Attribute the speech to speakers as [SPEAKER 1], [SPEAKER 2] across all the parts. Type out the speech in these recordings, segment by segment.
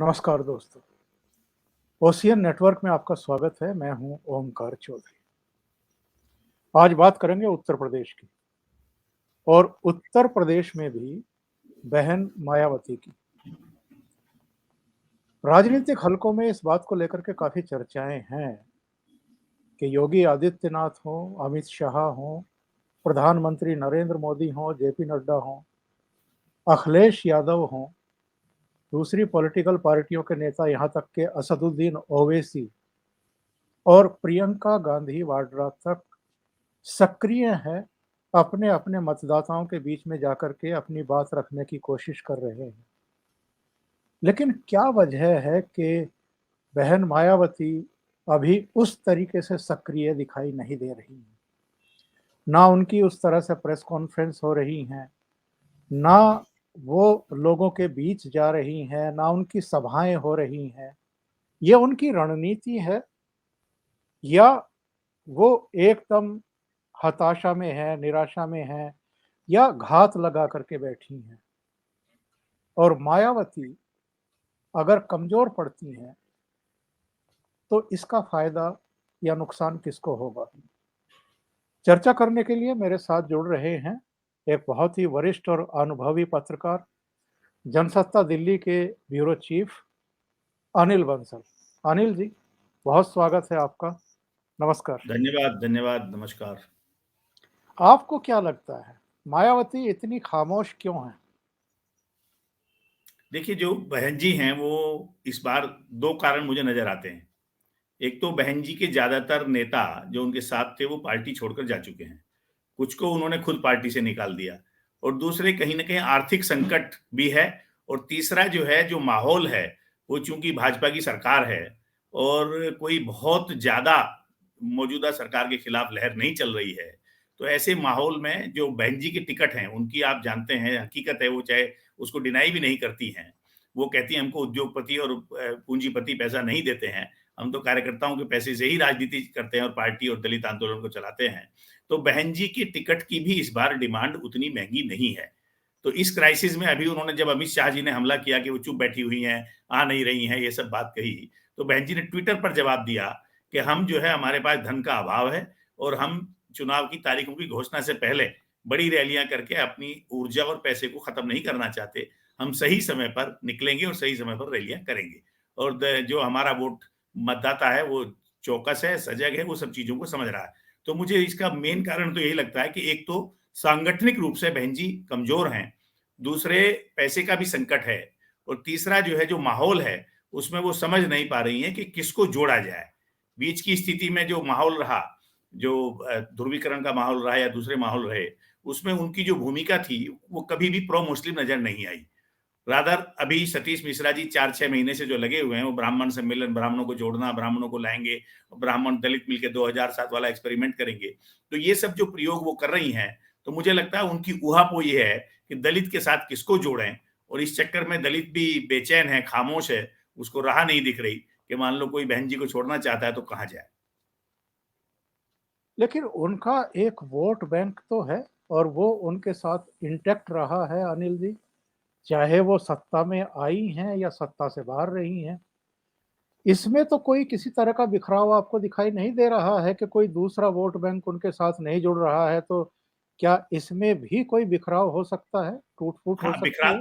[SPEAKER 1] नमस्कार दोस्तों, ocean network में आपका स्वागत है। मैं हूं ओमकार चौधरी। आज बात करेंगे उत्तर प्रदेश की और उत्तर प्रदेश में भी बहन मायावती की। राजनीतिक हलकों में इस बात को लेकर के काफ़ी चर्चाएँ हैं कि योगी आदित्यनाथ हों, अमित शाह हों, प्रधानमंत्री नरेंद्र मोदी हों, जेपी नड्डा हों, अखिलेश यादव हों, दूसरी पॉलिटिकल पार्टियों के नेता यहाँ तक कि असदुद्दीन ओवैसी और प्रियंका गांधी वाड्रा तक सक्रिय हैं, अपने-अपने मतदाताओं के बीच में जाकर के अपनी बात रखने की कोशिश कर रहे हैं। लेकिन क्या वजह है कि बहन मायावती अभी उस तरीके से सक्रिय दिखाई नहीं दे रही हैं? ना उनकी उस तरह से प्रेस कॉन्फ्रेंस हो रही हैं, ना वो लोगों के बीच जा रही हैं, ना उनकी सभाएँ हो रही हैं। ये उनकी रणनीति है या वो एकदम हताशा में हैं, निराशा में हैं या घात लगा करके बैठी हैं? और मायावती अगर कमज़ोर पड़ती हैं, तो इसका फ़ायदा या नुकसान किसको होगा? चर्चा करने के लिए मेरे साथ जुड़ रहे हैं एक बहुत ही वरिष्ठ और अनुभवी पत्रकार, जनसत्ता दिल्ली के ब्यूरो चीफ अनिल बंसल। अनिल जी, बहुत स्वागत है आपका। नमस्कार।
[SPEAKER 2] धन्यवाद, धन्यवाद, नमस्कार।
[SPEAKER 1] आपको क्या लगता है, मायावती इतनी खामोश क्यों हैं?
[SPEAKER 2] देखिए, जो बहन जी हैं, वो इस बार 2 कारण मुझे नज़र आते हैं। एक तो बहन जी के ज़्यादातर नेता जो उनके साथ थे, वो पार्टी छोड़कर जा चुके हैं। कुछ को उन्होंने खुद पार्टी से निकाल दिया और दूसरे कहीं न कहीं आर्थिक संकट भी है और तीसरा जो है, जो माहौल है, वो चूँकि भाजपा की सरकार है और कोई बहुत ज़्यादा मौजूदा सरकार के खिलाफ लहर नहीं चल रही है। तो ऐसे माहौल में जो बहन जी के टिकट हैं, उनकी आप जानते हैं, हकीकत है, वो चाहे उसको डिनाई भी नहीं करती हैं। वो कहती हैं, हमको उद्योगपति और पूंजीपति पैसा नहीं देते हैं। हम तो कार्यकर्ताओं के पैसे से ही राजनीति करते हैं और पार्टी और दलित आंदोलन को चलाते हैं। तो बहन जी की टिकट की भी इस बार डिमांड उतनी महँगी नहीं है। तो इस क्राइसिस में अभी उन्होंने जब अमित शाह जी ने हमला किया कि वो चुप बैठी हुई हैं, आ नहीं रही हैं, ये सब बात कही, तो बहन जी ने ट्विटर पर जवाब दिया कि हम जो है हमारे पास धन का अभाव है और हम चुनाव की तारीखों की घोषणा से पहले बड़ी रैलियाँ करके अपनी ऊर्जा और पैसे को खत्म नहीं करना चाहते। हम सही समय पर निकलेंगे और सही समय पर रैलियाँ करेंगे। और जो हमारा वोट मतदाता है वो चौकस है, सजग है, वो सब चीज़ों को समझ रहा है। तो मुझे इसका मेन कारण तो यही लगता है कि एक तो सांगठनिक रूप से बहन जी कमज़ोर हैं, दूसरे पैसे का भी संकट है और तीसरा जो है जो माहौल है, उसमें वो समझ नहीं पा रही हैं कि किसको जोड़ा जाए। बीच की स्थिति में जो माहौल रहा, जो ध्रुवीकरण का माहौल रहा या दूसरे माहौल रहे, उसमें उनकी जो भूमिका थी, वो कभी भी प्रो मुस्लिम नज़र नहीं आई। रादर अभी सतीश मिश्रा जी 4-6 महीने से जो लगे हुए हैं, वो ब्राह्मण सम्मेलन, ब्राह्मणों को जोड़ना, ब्राह्मणों को लाएँगे, ब्राह्मण दलित मिलके 2007 वाला एक्सपेरिमेंट करेंगे। तो ये सब जो प्रयोग वो कर रही हैं, तो मुझे लगता है उनकी ऊहापोह ये है कि दलित के साथ किसको जोड़ें और इस चक्कर में दलित भी बेचैन है, खामोश है, उसको राह नहीं दिख रही कि मान लो कोई बहन जी को छोड़ना चाहता है तो कहाँ जाए?
[SPEAKER 1] लेकिन उनका एक वोट बैंक तो है और वो उनके साथ इंटैक्ट रहा है अनिल जी। चाहे वो सत्ता में आई हैं या सत्ता से बाहर रही हैं। इसमें तो कोई किसी तरह का बिखराव आपको दिखाई नहीं दे रहा है कि कोई दूसरा वोट बैंक उनके साथ नहीं जुड़ रहा है, तो क्या इसमें भी कोई बिखराव हो सकता है? टूट-फूट हो
[SPEAKER 2] हाँ,
[SPEAKER 1] सकती है?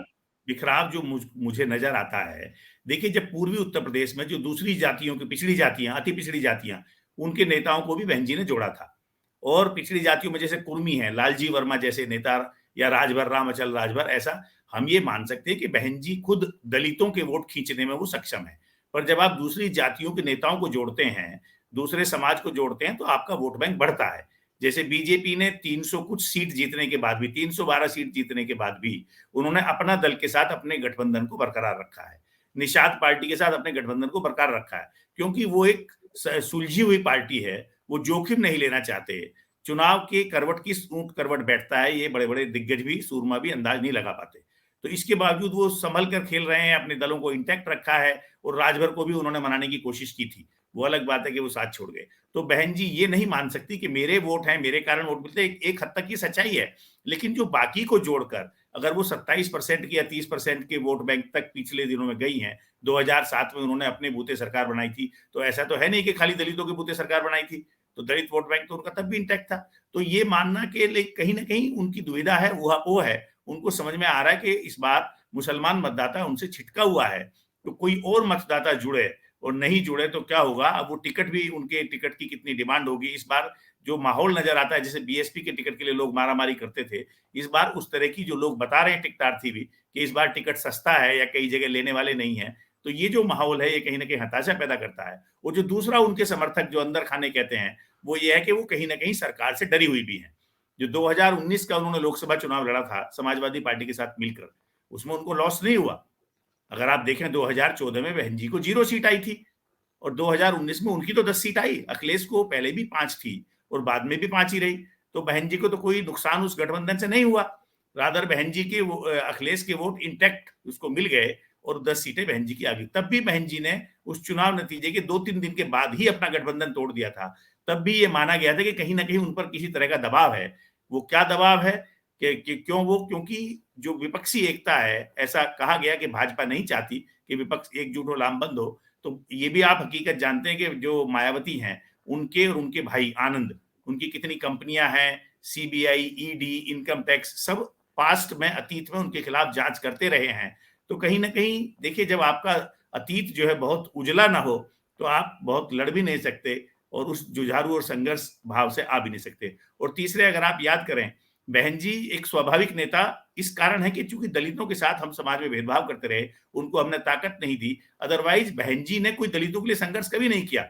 [SPEAKER 2] बिखराव जो मुझे नज़र आता है, देखिए जब पूर्वी उत्तर प्रदेश में जो दूसरी जातियों की पिछड़ी जातियाँ, अति पिछड़ी जातियाँ, उनके नेताओं को भी बहन जी ने जोड़ा था। और पिछड़ी जातियों में जैसे कुर्मी हैं, लालजी वर्मा जैसे नेता या राजभर राम अचल राजभर ऐसा हम ये मान सकते हैं कि बहन जी खुद दलितों के वोट खींचने में वो सक्षम है। पर जब आप दूसरी जातियों के नेताओं को जोड़ते हैं, दूसरे समाज को जोड़ते हैं, तो आपका वोट बैंक बढ़ता है। जैसे बीजेपी ने 300 कुछ सीट जीतने के बाद भी 312 सीट जीतने के बाद भी उन्होंने अपना दल के साथ अपने गठबंधन को बरकरार रखा है। निषाद पार्टी के साथ अपने गठबंधन को बरकरार रखा है, क्योंकि वो एक सुलझी हुई पार्टी है, वो जोखिम नहीं लेना चाहते। चुनाव के करवट की ऊंट करवट बैठता है, ये बड़े-बड़े दिग्गज भी, सूरमा भी अंदाज नहीं लगा पाते। तो इसके बावजूद वो संभल कर खेल रहे हैं, अपने दलों को इंटैक्ट रखा है और राजभर को भी उन्होंने मनाने की कोशिश की थी। वो अलग बात है कि वो साथ छोड़ गए। तो बहन जी ये नहीं मान सकती कि मेरे वोट हैं, मेरे कारण वोट मिलते हैं, एक हद तक ये सच्चाई है। लेकिन जो बाकी को जोड़कर अगर वो 27% की या 30% के वोट बैंक तक पिछले दिनों में गई हैं, 2007 में उन्होंने अपने बूते सरकार बनाई थी, तो ऐसा तो है नहीं कि खाली दलितों के बूते सरकार बनाई थी, तो दलित वोट बैंक तो उनका तब भी इंटैक्ट था। तो ये मानना कि कहीं ना कहीं उनकी दुविधा है, वो है, उनको समझ में आ रहा है कि इस बार मुसलमान मतदाता उनसे छिटका हुआ है, तो कोई और मतदाता जुड़े, और नहीं जुड़े तो क्या होगा। अब वो टिकट भी, उनके टिकट की कितनी डिमांड होगी इस बार, जो माहौल नजर आता है, जैसे बीएसपी के टिकट के लिए लोग मारामारी करते थे, इस बार उस तरह की जो लोग बता रहे हैं टिकटार्थी भी कि इस बार टिकट सस्ता है या कई जगह लेने वाले नहीं है, तो ये जो माहौल है ये कहीं ना कहीं हताशा पैदा करता है। और जो दूसरा उनके समर्थक जो अंदर खाने कहते हैं, वो ये है कि वो कहीं ना कहीं सरकार से डरी हुई भी है। जो 2019 का उन्होंने लोकसभा चुनाव लड़ा था समाजवादी पार्टी के साथ मिलकर, उसमें उनको लॉस नहीं हुआ। अगर आप देखें 2014 में बहन जी को 0 सीट आई थी, और 2019 में उनकी तो 10 सीट आई। अखिलेश को पहले भी 5 थी और बाद में भी 5 ही रही, तो बहन जी को तो कोई नुकसान उस गठबंधन से नहीं हुआ। रादर बहन जी के अखिलेश के वोट इंटैक्ट उसको मिल गए और 10 सीटें बहन जी की आ गई। तब भी बहन जी ने उस चुनाव नतीजे के 2-3 दिन के बाद ही अपना गठबंधन तोड़ दिया था। तब भी ये माना गया था कि कहीं ना कहीं उन पर किसी तरह का दबाव है। वो क्या दबाव है कि क्योंकि जो विपक्षी एकता है, ऐसा कहा गया कि भाजपा नहीं चाहती कि विपक्ष एकजुट हो, लामबंद हो। तो ये भी आप हकीकत जानते हैं कि जो मायावती हैं, उनके और उनके भाई आनंद, उनकी कितनी कंपनियां हैं, सीबीआई, ईडी, इनकम टैक्स, सब पास्ट में, अतीत में उनके खिलाफ जांच करते रहे हैं। तो कहीं ना कहीं देखिए, जब आपका अतीत जो है बहुत उजला ना हो, तो आप बहुत लड़ भी नहीं सकते और उस जुझारू और संघर्ष भाव से आ भी नहीं सकते। और तीसरे, अगर आप याद करें, बहन जी एक स्वाभाविक नेता इस कारण है कि चूंकि दलितों के साथ हम समाज में भेदभाव करते रहे, उनको हमने ताकत नहीं दी। अदरवाइज बहन जी ने कोई दलितों के लिए संघर्ष कभी नहीं किया।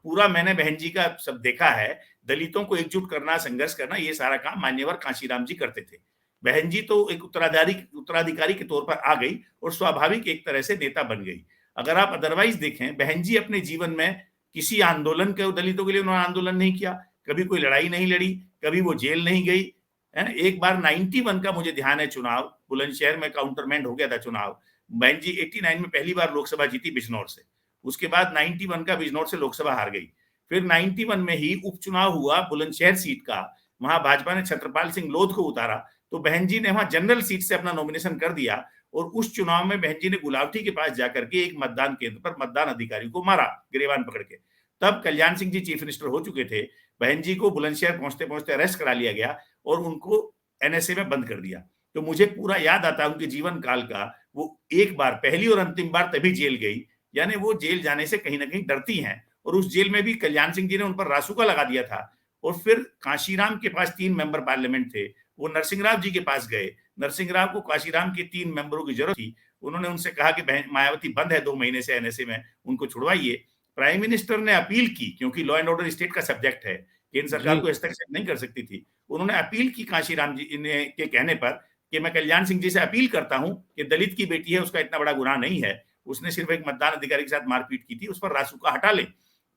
[SPEAKER 2] पूरा मैंने बहन जी का सब देखा है, दलितों को एकजुट करना, संघर्ष करना, ये सारा काम मान्यवर कांशीराम जी करते थे। बहन जी तो एक उत्तराधिकारी के तौर पर आ गई और स्वाभाविक एक तरह से नेता बन गई। अगर आप अदरवाइज देखें, बहन जी अपने जीवन में किसी आंदोलन के, दलितों के लिए उन्होंने आंदोलन नहीं किया, कभी कोई लड़ाई नहीं लड़ी, कभी वो जेल नहीं गई है। एक बार 91 का मुझे ध्यान है चुनाव, बुलंदशहर में काउंटरमैंड हो गया था चुनाव। बहन जी 89 में पहली बार लोकसभा जीती बिजनौर से, उसके बाद 91 का बिजनौर से लोकसभा हार गई। फिर 91 में ही उपचुनाव हुआ बुलंदशहर सीट का, वहां भाजपा ने छत्रपाल सिंह लोध को उतारा, तो बहन जी ने वहां जनरल सीट से अपना नॉमिनेशन कर दिया। और उस चुनाव में बहन जी ने गुलावटी के पास जाकर के एक मतदान केंद्र पर मतदान अधिकारी को मारा गिरेबान पकड़ के। तब कल्याण सिंह जी चीफ मिनिस्टर हो चुके थे। बहन जी को बुलंदशहर पहुंचते पहुंचते अरेस्ट करा लिया गया और उनको एनएसए में बंद कर दिया। तो मुझे पूरा याद आता है उनके जीवन काल का, वो एक बार, पहली और अंतिम बार तभी जेल गई, यानी वो जेल जाने से कहीं ना कहीं डरती हैं। और उस जेल में भी कल्याण सिंह जी ने उन पर रासुका लगा दिया था। और फिर काशीराम के पास 3 मेंबर पार्लियामेंट थे, वो नरसिंह राव जी के पास गए। नरसिंह राव को काशीराम के 3 मेंबरों की जरूरत थी। उन्होंने उनसे कहा कि मायावती बंद है 2 महीने से एनएसए में, उनको छुड़वाइए। प्राइम मिनिस्टर ने अपील की, क्योंकि लॉ एंड ऑर्डर स्टेट का सब्जेक्ट है, केंद्र सरकार
[SPEAKER 1] जी।
[SPEAKER 2] को हस्तक्षेप नहीं कर सकती थी। उन्होंने अपील की काशीराम जी ने के कहने पर कि मैं कल्याण सिंह जी से अपील करता हूं कि दलित की बेटी है, उसका इतना बड़ा गुनाह नहीं है, उसने सिर्फ एक मतदान अधिकारी के साथ मारपीट की थी, उस पर रासुका हटा ले।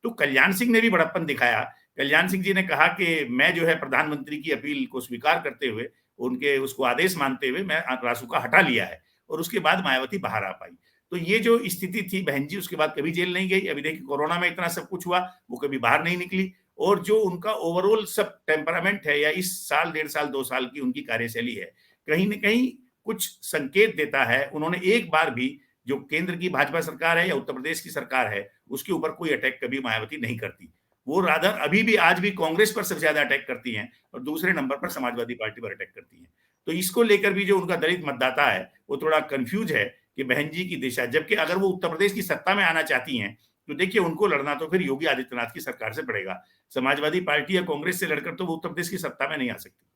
[SPEAKER 2] तो कल्याण सिंह ने भी बड़प्पन दिखाया। कल्याण सिंह जी ने कहा कि मैं जो है प्रधानमंत्री की अपील को स्वीकार करते हुए, उनके उसको आदेश मानते हुए मैं रासुका हटा लिया है। और उसके बाद मायावती बाहर आ पाई। तो ये जो स्थिति थी, बहन जी उसके बाद कभी जेल नहीं गई। अभी देखिए कोरोना में इतना सब कुछ हुआ, वो कभी बाहर नहीं निकली। और जो उनका ओवरऑल सब टेम्परामेंट है, या इस साल, 1.5 साल, 2 साल की उनकी कार्यशैली है, कहीं न कहीं कुछ संकेत देता है। उन्होंने एक बार भी, जो केंद्र की भाजपा सरकार है या उत्तर प्रदेश की सरकार है, उसके ऊपर कोई अटैक कभी मायावती नहीं करती। वो रादर अभी भी, आज भी कांग्रेस पर सबसे ज्यादा अटैक करती हैं और दूसरे नंबर पर समाजवादी पार्टी पर अटैक करती हैं। तो इसको लेकर भी जो उनका दलित मतदाता है, वो थोड़ा कंफ्यूज है कि बहन जी की दिशा, जबकि अगर वो उत्तर प्रदेश की सत्ता में आना चाहती हैं, तो देखिए उनको लड़ना तो फिर योगी आदित्यनाथ की सरकार से पड़ेगा। समाजवादी पार्टी या कांग्रेस से लड़कर तो वो उत्तर प्रदेश की सत्ता में नहीं आ सकती।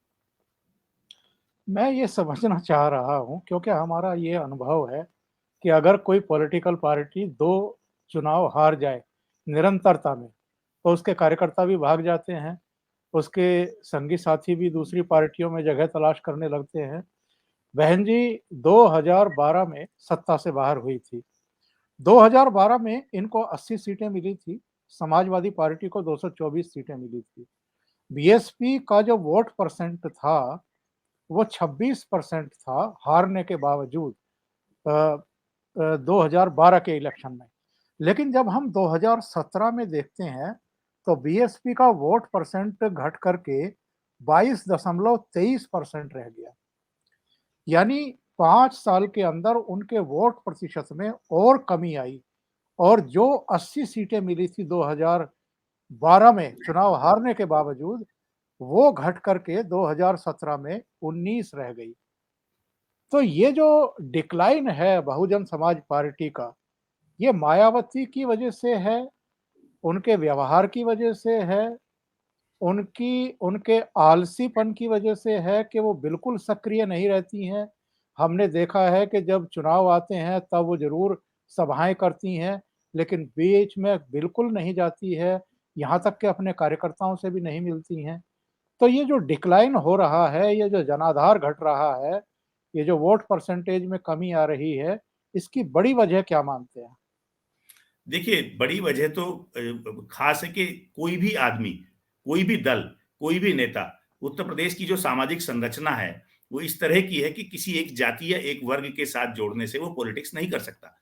[SPEAKER 1] मैं ये समझना चाह रहा हूँ, क्योंकि हमारा ये अनुभव है कि अगर कोई पॉलिटिकल पार्टी 2 चुनाव हार जाए निरंतरता में, तो उसके कार्यकर्ता भी भाग जाते हैं, उसके संगी साथी भी दूसरी पार्टियों में जगह तलाश करने लगते हैं। बहन जी 2012 में सत्ता से बाहर हुई थी। 2012 में इनको 80 सीटें मिली थी, समाजवादी पार्टी को 224 सीटें मिली थी। बीएसपी का जो वोट परसेंट था, वो 26% था हारने के बावजूद 2012 के इलेक्शन में। लेकिन जब हम 2017 में देखते हैं, तो बीएसपी का वोट परसेंट घट करके 22.23% रह गया। यानी 5 साल के अंदर उनके वोट प्रतिशत में और कमी आई और जो 80 सीटें मिली थी 2012 में चुनाव हारने के बावजूद, वो घट करके 2017 में 19 रह गई। तो ये जो डिक्लाइन है बहुजन समाज पार्टी का, ये मायावती की वजह से है, उनके व्यवहार की वजह से है, उनके आलसीपन की वजह से है कि वो बिल्कुल सक्रिय नहीं रहती हैं। हमने देखा है कि जब चुनाव आते हैं तब वो ज़रूर सभाएँ करती हैं, लेकिन बीच में बिल्कुल नहीं जाती है, यहाँ तक कि अपने कार्यकर्ताओं से भी नहीं मिलती हैं। तो ये जो डिक्लाइन हो रहा है, ये जो जनाधार घट रहा है, ये जो वोट परसेंटेज में कमी आ रही है, इसकी बड़ी वजह क्या मानते हैं?
[SPEAKER 2] देखिए, बड़ी वजह तो ख़ास है कि कोई भी आदमी, कोई भी दल, कोई भी नेता, उत्तर प्रदेश की जो सामाजिक संरचना है, वो इस तरह की है कि किसी एक जाति या एक वर्ग के साथ जोड़ने से वो पॉलिटिक्स नहीं कर सकता।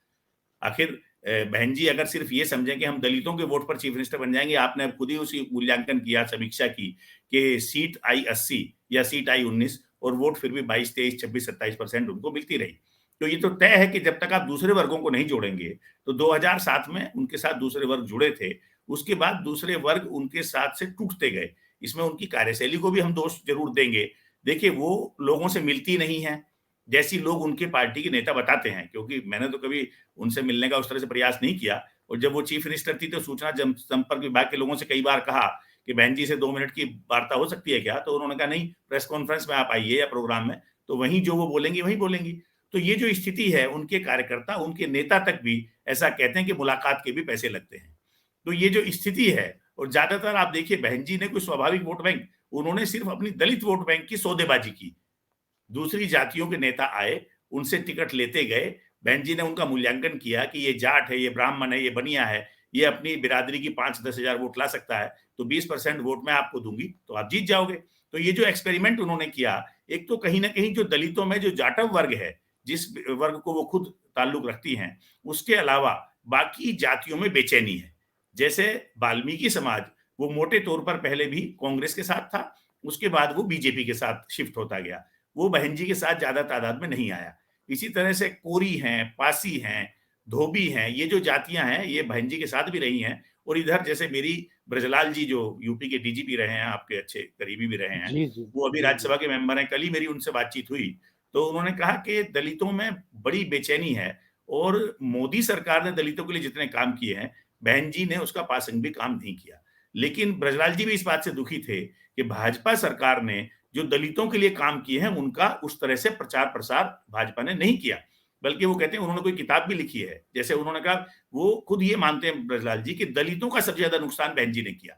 [SPEAKER 2] आखिर बहन जी अगर सिर्फ ये समझें कि हम दलितों के वोट पर चीफ मिनिस्टर बन जाएंगे, आपने अब खुद ही उसी मूल्यांकन किया, समीक्षा की कि सीट आई 80 या सीट आई 19 और वोट फिर भी 22, 23, 26, 27% उनको मिलती रही। तो ये तो तय है कि जब तक आप दूसरे वर्गों को नहीं जोड़ेंगे, तो 2007 में उनके साथ दूसरे वर्ग जुड़े थे, उसके बाद दूसरे वर्ग उनके साथ से टूटते गए। इसमें उनकी कार्यशैली को भी हम दोष जरूर देंगे। देखिए, वो लोगों से मिलती नहीं है जैसी लोग उनके पार्टी के नेता बताते हैं, क्योंकि मैंने तो कभी उनसे मिलने का उस तरह से प्रयास नहीं किया। और जब वो चीफ मिनिस्टर थी तो सूचना जनसंपर्क विभाग के लोगों से कई बार कहा कि बहन जी से 2 मिनट की वार्ता हो सकती है क्या? तो उन्होंने कहा नहीं, प्रेस कॉन्फ्रेंस में आप आइए या प्रोग्राम में, तो वहीं जो वो बोलेंगी वहीं बोलेंगी। तो ये जो स्थिति है, उनके कार्यकर्ता, उनके नेता तक भी ऐसा कहते हैं कि मुलाकात के भी पैसे लगते हैं। तो ये जो स्थिति है, और ज्यादातर आप देखिए बहन जी ने कोई स्वाभाविक वोट बैंक, उन्होंने सिर्फ अपनी दलित वोट बैंक की सौदेबाजी की। दूसरी जातियों के नेता आए, उनसे टिकट लेते गए। बहन जी ने उनका मूल्यांकन किया कि ये जाट है, ये ब्राह्मण है, ये बनिया है, ये अपनी बिरादरी की 5-10 हजार वोट ला सकता है, तो 20% वोट मैं आपको दूंगी, तो आप जीत जाओगे। तो ये जो एक्सपेरिमेंट उन्होंने किया, एक तो कहीं ना कहीं जो दलितों में जो जाटव वर्ग है, जिस वर्ग को वो खुद ताल्लुक रखती हैं, उसके अलावा बाकी जातियों में बेचैनी है। जैसे वाल्मीकि समाज, वो मोटे तौर पर पहले भी कांग्रेस के साथ था, उसके बाद वो बीजेपी के साथ शिफ्ट होता गया, वो बहन जी के साथ ज्यादा तादाद में नहीं आया। इसी तरह से कोरी हैं, पासी हैं, धोबी हैं, ये जो जातियां हैं, ये बहन जी के साथ भी रही हैं। और इधर जैसे मेरी ब्रजलाल जी जो यूपी के डीजीपी रहे हैं, आपके अच्छे करीबी भी रहे हैं,
[SPEAKER 1] जी, जी।
[SPEAKER 2] वो अभी
[SPEAKER 1] जी, जी।
[SPEAKER 2] राज्यसभा के मेंबर हैं। कल ही मेरी उनसे बातचीत हुई, तो उन्होंने कहा कि दलितों में बड़ी बेचैनी है, और मोदी सरकार ने दलितों के लिए जितने काम किए हैं, बहन जी ने उसका पासंग भी काम नहीं किया। लेकिन ब्रजलाल जी भी इस बात से दुखी थे कि भाजपा सरकार ने जो दलितों के लिए काम किए हैं, उनका उस तरह से प्रचार प्रसार भाजपा ने नहीं किया। बल्कि वो कहते हैं, उन्होंने कोई किताब भी लिखी है, जैसे उन्होंने कहा, वो खुद ये मानते हैं ब्रजलाल जी कि दलितों का सबसे ज्यादा नुकसान बहन जी ने किया।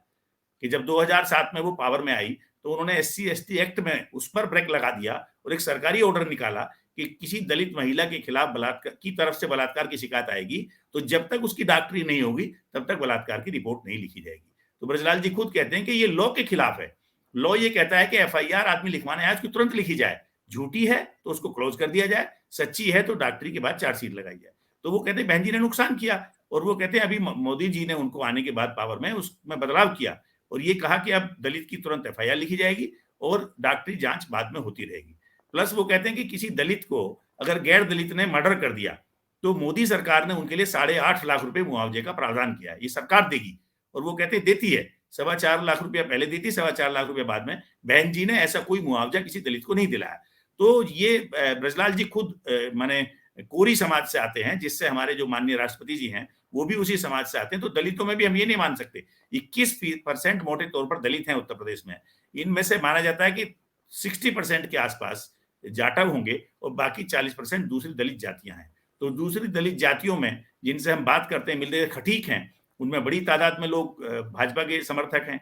[SPEAKER 2] कि जब 2007 में वो पावर में आई, तो उन्होंने एससी एसटी एक्ट में उस पर ब्रेक लगा दिया और एक सरकारी ऑर्डर निकाला कि किसी दलित महिला के खिलाफ बलात्कार की तरफ से बलात्कार की शिकायत आएगी, तो जब तक उसकी डॉक्टरी नहीं होगी, तब तक बलात्कार की रिपोर्ट नहीं लिखी जाएगी। तो ब्रजलाल जी खुद कहते हैं कि ये लॉ के खिलाफ है। लॉ ये कहता है कि एफआईआर आदमी लिखवाने आया उसकी तुरंत लिखी जाए, झूठी है तो उसको क्लोज कर दिया जाए, सच्ची है तो डॉक्टरी के बाद चार्जशीट लगाई जाए। तो वो कहते हैं बहन जी ने नुकसान किया, और वो कहते हैं अभी मोदी जी ने उनको आने के बाद पावर में उसमें बदलाव किया, और ये कहा कि अब दलित की तुरंत एफआईआर लिखी जाएगी और डॉक्टरी जांच बाद में होती रहेगी। प्लस वो कहते हैं कि किसी दलित को अगर गैर दलित ने मर्डर कर दिया, तो मोदी सरकार ने उनके लिए 8.5 लाख रुपए मुआवजे का प्रावधान किया है, ये सरकार देगी। और वो कहते हैं देती है, 4.25 लाख रुपया पहले दी थी, 4.25 लाख रुपया बाद में। बहन जी ने ऐसा कोई मुआवजा किसी दलित को नहीं दिलाया। तो ये ब्रजलाल जी खुद माने कोरी समाज से आते हैं, जिससे हमारे जो माननीय राष्ट्रपति जी हैं, वो भी उसी समाज से आते हैं। तो दलितों में भी हम ये नहीं मान सकते, 21% मोटे तौर पर दलित हैं उत्तर प्रदेश में। इनमें से माना जाता है कि 60% के आसपास जाटव होंगे, और बाकी 40% दूसरी दलित जातियां हैं। तो दूसरी दलित जातियों में जिनसे हम बात करते हैं, मिलते खटीक हैं, उनमें बड़ी तादाद में लोग भाजपा के समर्थक हैं।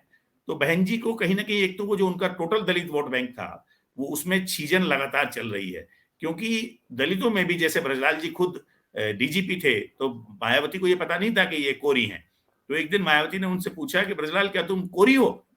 [SPEAKER 2] तो बहन जी को कहीं ना कहीं, एक तो वो जो उनका टोटल दलित वोट बैंक था, वो उसमें छीजन लगातार चल रही है। क्योंकि दलितों में भी, जैसे ब्रजलाल जी खुद डीजीपी थे, तो मायावती को ये पता नहीं था कि ये कोरी हैं। तो एक दिन मायावती ने उनसे पूछा कि ब्रजलाल, क्या तुम कोरी हो?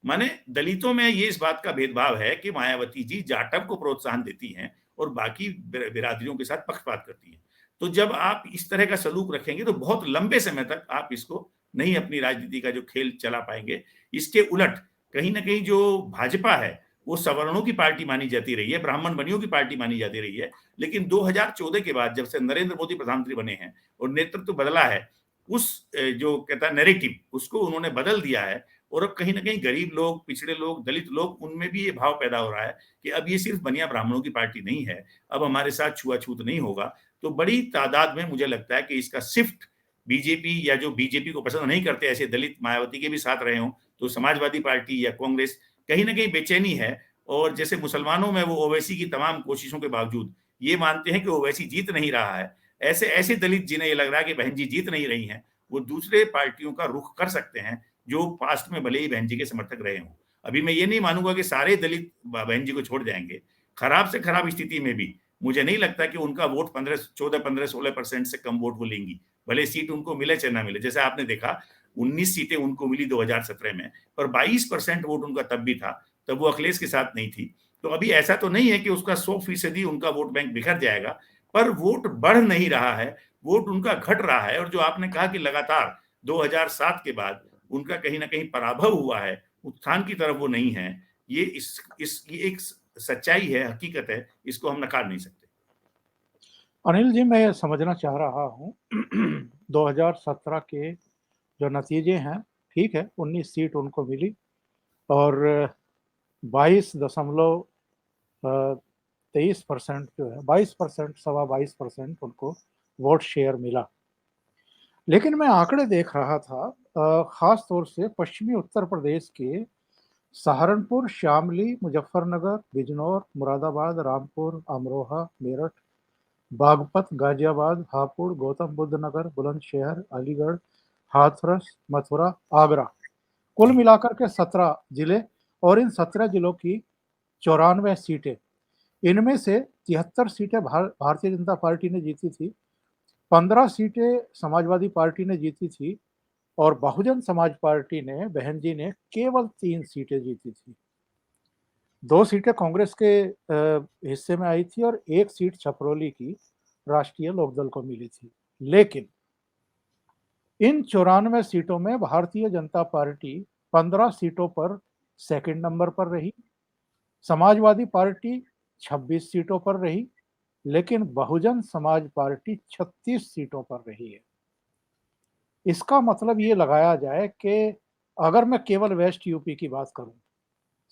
[SPEAKER 2] माने दलितों में ये इस बात का भेदभाव है कि मायावती जी जाटव को प्रोत्साहन देती हैं और बाकी बिरादरियों के साथ पक्षपात करती हैं। तो जब आप इस तरह का सलूक रखेंगे, तो बहुत लंबे समय तक आप इसको नहीं, अपनी राजनीति का जो खेल चला पाएंगे। इसके उलट कहीं ना कहीं जो भाजपा है, वो सवर्णों की पार्टी मानी जाती रही है, ब्राह्मण बनियों की पार्टी मानी जाती रही है। लेकिन 2014 के बाद जब से नरेंद्र मोदी प्रधानमंत्री बने हैं और नेतृत्व बदला है, उस जो कहता है नैरेटिव, उसको उन्होंने बदल दिया है। और अब कहीं ना कहीं गरीब लोग, पिछड़े लोग, दलित लोग, उनमें भी ये भाव पैदा हो रहा है कि अब ये सिर्फ बनिया ब्राह्मणों की पार्टी नहीं है, अब हमारे साथ छुआछूत नहीं होगा। तो बड़ी तादाद में मुझे लगता है कि इसका शिफ्ट बीजेपी, या जो बीजेपी को पसंद नहीं करते ऐसे दलित मायावती के भी साथ रहे हों, तो समाजवादी पार्टी या कांग्रेस कहीं ना कहीं बेचैनी है। और जैसे मुसलमानों में वो ओवैसी की तमाम कोशिशों के बावजूद ये मानते हैं कि ओवैसी जीत नहीं रहा है, ऐसे ऐसे दलित जिन्हें ये लग रहा है कि बहन जी जीत नहीं रही हैं, वो दूसरे पार्टियों का रुख कर सकते हैं, जो पास्ट में भले ही बहन जी के समर्थक रहे हों। अभी मैं ये नहीं मानूंगा कि सारे दलित बहन जी को छोड़ जाएंगे। खराब से खराब स्थिति में भी मुझे नहीं लगता कि उनका वोट 14-15-16% से कम वोट वो लेंगी, भले सीट उनको मिले चाहे ना मिले। जैसे आपने देखा 19 सीटें उनको मिली 2017 में, पर 22% वोट उनका तब भी था, तब वो अखिलेश के साथ नहीं थी। तो अभी ऐसा तो नहीं है कि उसका 100% उनका वोट बैंक बिखर जाएगा, पर वोट बढ़ नहीं रहा है, वोट उनका घट रहा है। और जो आपने कहा कि लगातार 2007 के बाद उनका कहीं ना कहीं पराभव हुआ है, उत्थान की तरफ वो नहीं है, ये ये एक सच्चाई है, हकीकत है, इसको हम नकार नहीं सकते।
[SPEAKER 1] अनिल जी, मैं समझना चाह रहा हूँ 2017 के जो नतीजे हैं, ठीक है, 19 सीट उनको मिली और 22.23% जो है, 22%, 22.25% उनको वोट शेयर मिला। लेकिन मैं आंकड़े देख रहा था, खास तौर से पश्चिमी उत्तर प्रदेश के सहारनपुर, शामली, मुजफ्फरनगर, बिजनौर, मुरादाबाद, रामपुर, अमरोहा, मेरठ, बागपत, गाजियाबाद, हापुड़, गौतम बुद्ध नगर, बुलंदशहर, अलीगढ़, हाथरस, मथुरा, आगरा, कुल
[SPEAKER 2] जी
[SPEAKER 1] मिलाकर के 17 जिले। और इन 17 जिलों की 94 सीटें, इनमें से 73 सीटें भारतीय जनता पार्टी ने जीती थी, 15 सीटें समाजवादी पार्टी ने जीती थी और बहुजन समाज पार्टी ने, बहन जी ने, केवल 3 सीटें जीती थी। 2 सीटें कांग्रेस के हिस्से में आई थी और 1 सीट छपरोली की राष्ट्रीय लोकदल को मिली थी। लेकिन इन 94 सीटों में भारतीय जनता पार्टी 15 सीटों पर सेकंड नंबर पर रही, समाजवादी पार्टी 26 सीटों पर रही, लेकिन बहुजन समाज पार्टी 36 सीटों पर रही है। इसका मतलब ये लगाया जाए कि अगर मैं केवल वेस्ट यूपी की बात करूं,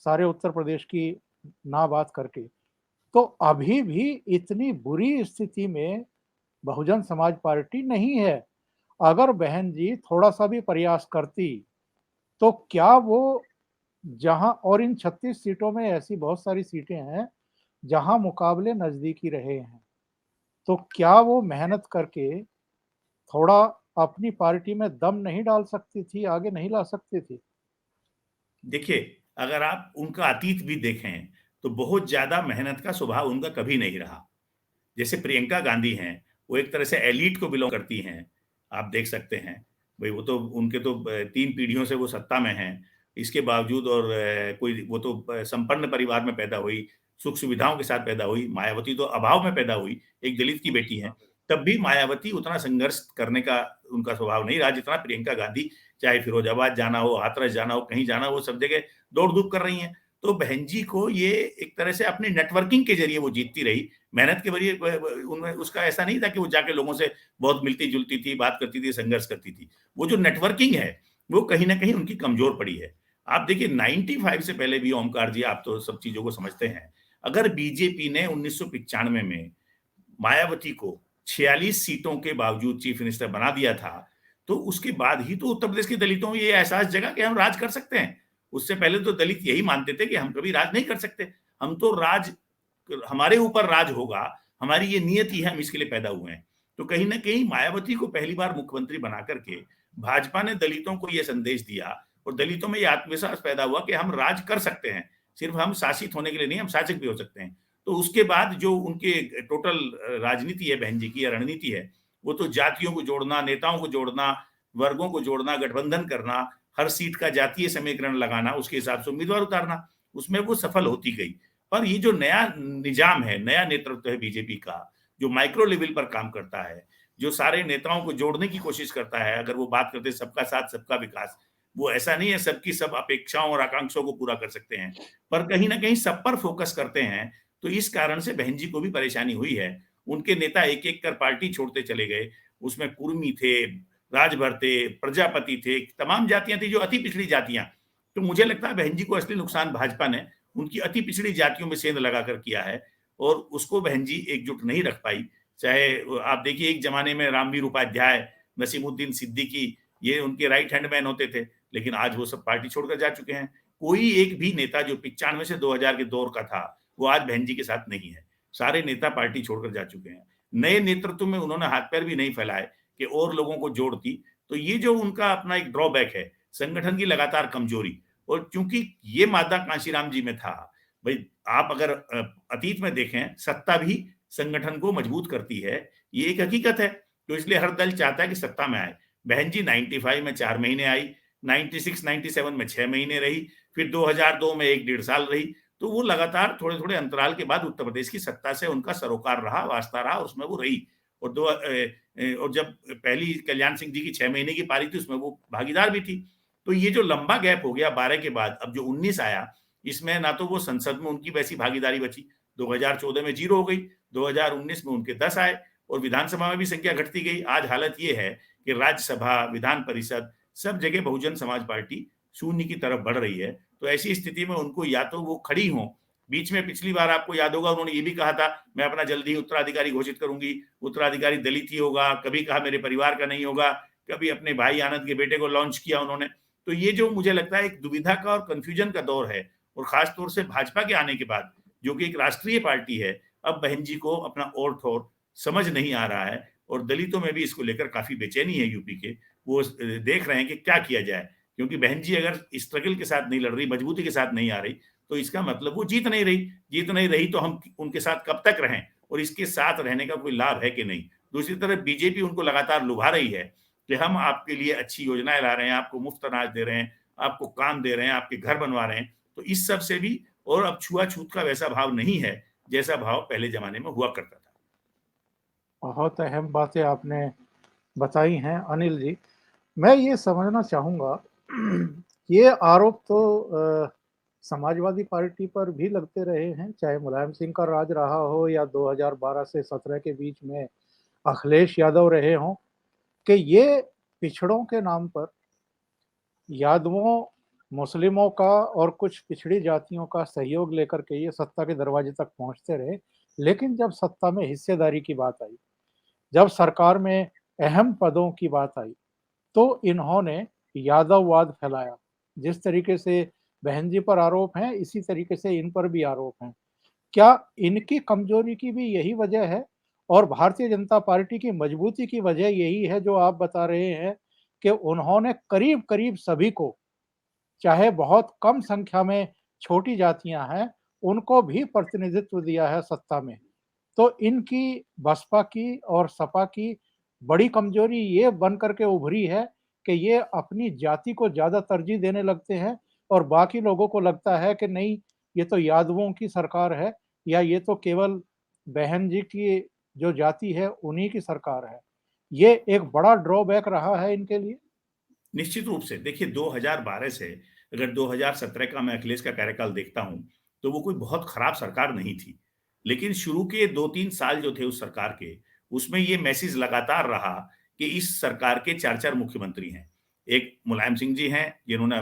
[SPEAKER 1] सारे उत्तर प्रदेश की ना बात करके, तो अभी भी इतनी बुरी स्थिति में बहुजन समाज पार्टी नहीं है। अगर बहन जी थोड़ा सा भी प्रयास करती, तो क्या वो जहां, और इन 36 सीटों में ऐसी बहुत सारी सीटें हैं जहां मुकाबले नजदीकी रहे हैं, तो क्या वो मेहनत करके थोड़ा अपनी पार्टी में दम नहीं डाल सकती थी, आगे नहीं ला सकती थी?
[SPEAKER 2] देखिए, अगर आप उनका अतीत भी देखें, तो बहुत ज्यादा मेहनत का स्वभाव उनका कभी नहीं रहा। जैसे प्रियंका गांधी हैं, वो एक तरह से एलीट को बिलोंग करती हैं, आप देख सकते हैं। भाई वो तो उनके तो 3 पीढ़ियों से वो सत्ता में हैं, इसके बावजूद। और कोई वो तो संपन्न परिवार में पैदा हुई, सुख सुविधाओं के साथ पैदा हुई। मायावती तो अभाव में पैदा हुई, एक दलित की बेटी हैं। तब भी मायावती उतना संघर्ष करने का उनका स्वभाव नहीं रहा जितना प्रियंका गांधी, चाहे फिरोजाबाद जाना हो, हाथरस जाना हो, कहीं जाना हो, सब जगह दौड़-धूप कर रही हैं। तो बहन जी को ये एक तरह से अपनी नेटवर्किंग के ज़रिए वो जीतती रही। मेहनत के ज़रिए उनमें उसका ऐसा नहीं था कि वो जाके लोगों से बहुत मिलती-जुलती थी, बात करती थी, संघर्ष करती थी। वो जो नेटवर्किंग है, वो कहीं न कहीं उनकी कमज़ोर पड़ी है। आप देखिए 95 से पहले भी, ओमकार जी, आप तो सब चीज़ों को समझते हैं। अगर बीजेपी ने 1995 में मायावती को 46 सीटों के बावजूद चीफ मिनिस्टर बना दिया था, तो उसके बाद ही तो उत्तर प्रदेश के दलितों को ये एहसास जगा कि हम राज कर सकते हैं। उससे पहले तो दलित यही मानते थे कि हम कभी राज नहीं कर सकते। हम तो राज, हमारे ऊपर राज होगा, हमारी ये नियति है, हम इसके लिए पैदा हुए हैं। तो कहीं न कहीं मायावती को पहली बार मुख्यमंत्री बना करके भाजपा ने दलितों को ये संदेश दिया और दलितों में ये आत्मविश्वास पैदा हुआ कि हम राज कर सकते हैं। सिर्फ हम शासित होने के लिए नहीं, हम शासक भी हो सकते हैं। तो उसके बाद जो उनके टोटल राजनीति है, बहन जी की या रणनीति है, वो तो जातियों को जोड़ना, नेताओं को जोड़ना, वर्गों को जोड़ना, गठबंधन करना, हर सीट का जातीय समीकरण लगाना, उसके हिसाब से उम्मीदवार उतारना, उसमें वो सफल होती गई। पर ये जो नया निजाम है, नया नेतृत्व है बीजेपी का, जो माइक्रो लेवल पर काम करता है, जो सारे नेताओं को जोड़ने की कोशिश करता है, अगर वो बात करते हैं सबका साथ सबका विकास, वो ऐसा नहीं है सबकी सब अपेक्षाओं और आकांक्षाओं को पूरा कर सकते हैं, पर कहीं ना कहीं सब पर फोकस करते हैं। तो इस कारण से बहन जी को भी परेशानी हुई है। उनके नेता एक एक कर पार्टी छोड़ते चले गए। उसमें कुर्मी थे, राजभर थे, प्रजापति थे, तमाम जातियां थी जो अति पिछड़ी जातियां। तो मुझे लगता है बहन जी को असली नुकसान भाजपा ने उनकी अति पिछड़ी जातियों में सेंध लगाकर किया है, और उसको बहन जी एकजुट नहीं रख पाई। चाहे आप देखिए एक जमाने में रामवीर उपाध्याय, नसीमुद्दीन सिद्दीकी, ये उनके राइट हैंड मैन होते थे, लेकिन आज वो सब पार्टी छोड़कर जा चुके हैं। कोई एक भी नेता जो 95 से 2000 के दौर का था, वो आज बहन जी के साथ नहीं है। सारे नेता पार्टी छोड़कर जा चुके हैं। नए नेतृत्व में उन्होंने हाथ पैर भी नहीं फैलाए कि और लोगों को जोड़ दी। तो ये जो उनका अपना एक ड्रॉबैक है, संगठन की लगातार कमजोरी, और चूंकि ये मादा कांशीराम जी में था, भाई आप अगर अतीत में देखें, सत्ता भी संगठन को मजबूत करती है, ये एक हकीकत है। तो इसलिए हर दल चाहता है कि सत्ता में आए। बहन जी 95 में 4 महीने आई, 96-97 में 6 महीने रही, फिर 2002 में 1 डेढ़ साल रही। तो वो लगातार थोड़े थोड़े अंतराल के बाद उत्तर प्रदेश की सत्ता से उनका सरोकार रहा, वास्ता रहा, और उसमें वो रही। और और जब पहली कल्याण सिंह जी की 6 महीने की पारी थी, उसमें वो भागीदार भी थी। तो ये जो लंबा गैप हो गया 12 के बाद, अब जो 19 आया, इसमें ना तो वो संसद में उनकी वैसी भागीदारी बची, 2014 में 0 हो गई, 2019 में उनके 10 आए, और विधानसभा में भी संख्या घटती गई। आज हालत ये है कि राज्यसभा, विधान परिषद, सब जगह बहुजन समाज पार्टी शून्य की तरफ बढ़ रही है। तो ऐसी स्थिति में उनको या तो वो खड़ी हों, बीच में पिछली बार आपको याद होगा उन्होंने ये भी कहा था, मैं अपना जल्दी ही उत्तराधिकारी घोषित करूंगी, उत्तराधिकारी दलित ही होगा, कभी कहा मेरे परिवार का नहीं होगा, कभी अपने भाई आनंद के बेटे को लॉन्च किया उन्होंने। तो ये जो मुझे लगता है एक दुविधा का और कंफ्यूजन का दौर है, और खासतौर से भाजपा के आने के बाद, जो कि एक राष्ट्रीय पार्टी है, अब बहन जी को अपना और ठोर समझ नहीं आ रहा है, और दलितों में भी इसको लेकर काफी बेचैनी है यूपी के। वो देख रहे हैं कि क्या किया जाए, क्योंकि बहन जी अगर स्ट्रगल के साथ नहीं लड़ रही, मजबूती के साथ नहीं आ रही, तो इसका मतलब वो जीत नहीं रही। जीत नहीं रही तो हम उनके साथ कब तक रहें, और इसके साथ रहने का कोई लाभ है कि नहीं। दूसरी तरफ बीजेपी उनको लगातार लुभा रही है कि हम आपके लिए अच्छी योजनाएं ला रहे हैं, आपको मुफ्त अनाज दे रहे हैं, आपको काम दे रहे हैं, आपके घर बनवा रहे हैं। तो इस सब से भी, और अब छुआछूत का वैसा भाव नहीं है जैसा भाव पहले जमाने में हुआ करता था।
[SPEAKER 1] बहुत अहम बातें आपने बताई हैं अनिल जी। मैं ये समझना चाहूँगा ये आरोप तो समाजवादी पार्टी पर भी लगते रहे हैं, चाहे मुलायम सिंह का राज रहा हो या 2012 से 17 के बीच में अखिलेश यादव रहे हों, कि ये पिछड़ों के नाम पर यादवों, मुस्लिमों का और कुछ पिछड़ी जातियों का सहयोग लेकर के ये सत्ता के दरवाजे तक पहुंचते रहे। लेकिन जब सत्ता में हिस्सेदारी की बात आई, जब सरकार में अहम पदों की बात आई, तो इन्होंने यादववाद फैलाया। जिस तरीके से बहन जी पर आरोप हैं, इसी तरीके से इन पर भी आरोप हैं। क्या इनकी कमजोरी की भी यही वजह है, और भारतीय जनता पार्टी की मजबूती की वजह यही है जो आप बता रहे हैं कि उन्होंने करीब-करीब सभी को, चाहे बहुत कम संख्या में छोटी जातियां हैं, उनको भी प्रतिनिधित्व दिया है सत्ता में। तो इनकी बसपा की और सपा की बड़ी कमजोरी ये बन करके उभरी है कि ये अपनी जाति को ज़्यादा तरजीह देने लगते हैं, और बाकी लोगों को लगता है कि नहीं, ये तो यादवों की सरकार है, या ये तो केवल बहन जी की जो जाति है उन्हीं की सरकार है। ये एक बड़ा ड्रॉबैक रहा है इनके लिए।
[SPEAKER 2] निश्चित रूप से देखिए 2012 से अगर 2017 का मैं अखिलेश का कार्यकाल देखता हूं, तो वो कोई बहुत खराब सरकार नहीं थी। लेकिन शुरू के 2-3 साल जो थे उस सरकार के, उसमें ये मैसेज लगातार रहा कि इस सरकार के 4-4 मुख्यमंत्री हैं। एक मुलायम सिंह जी हैं, जिन्होंने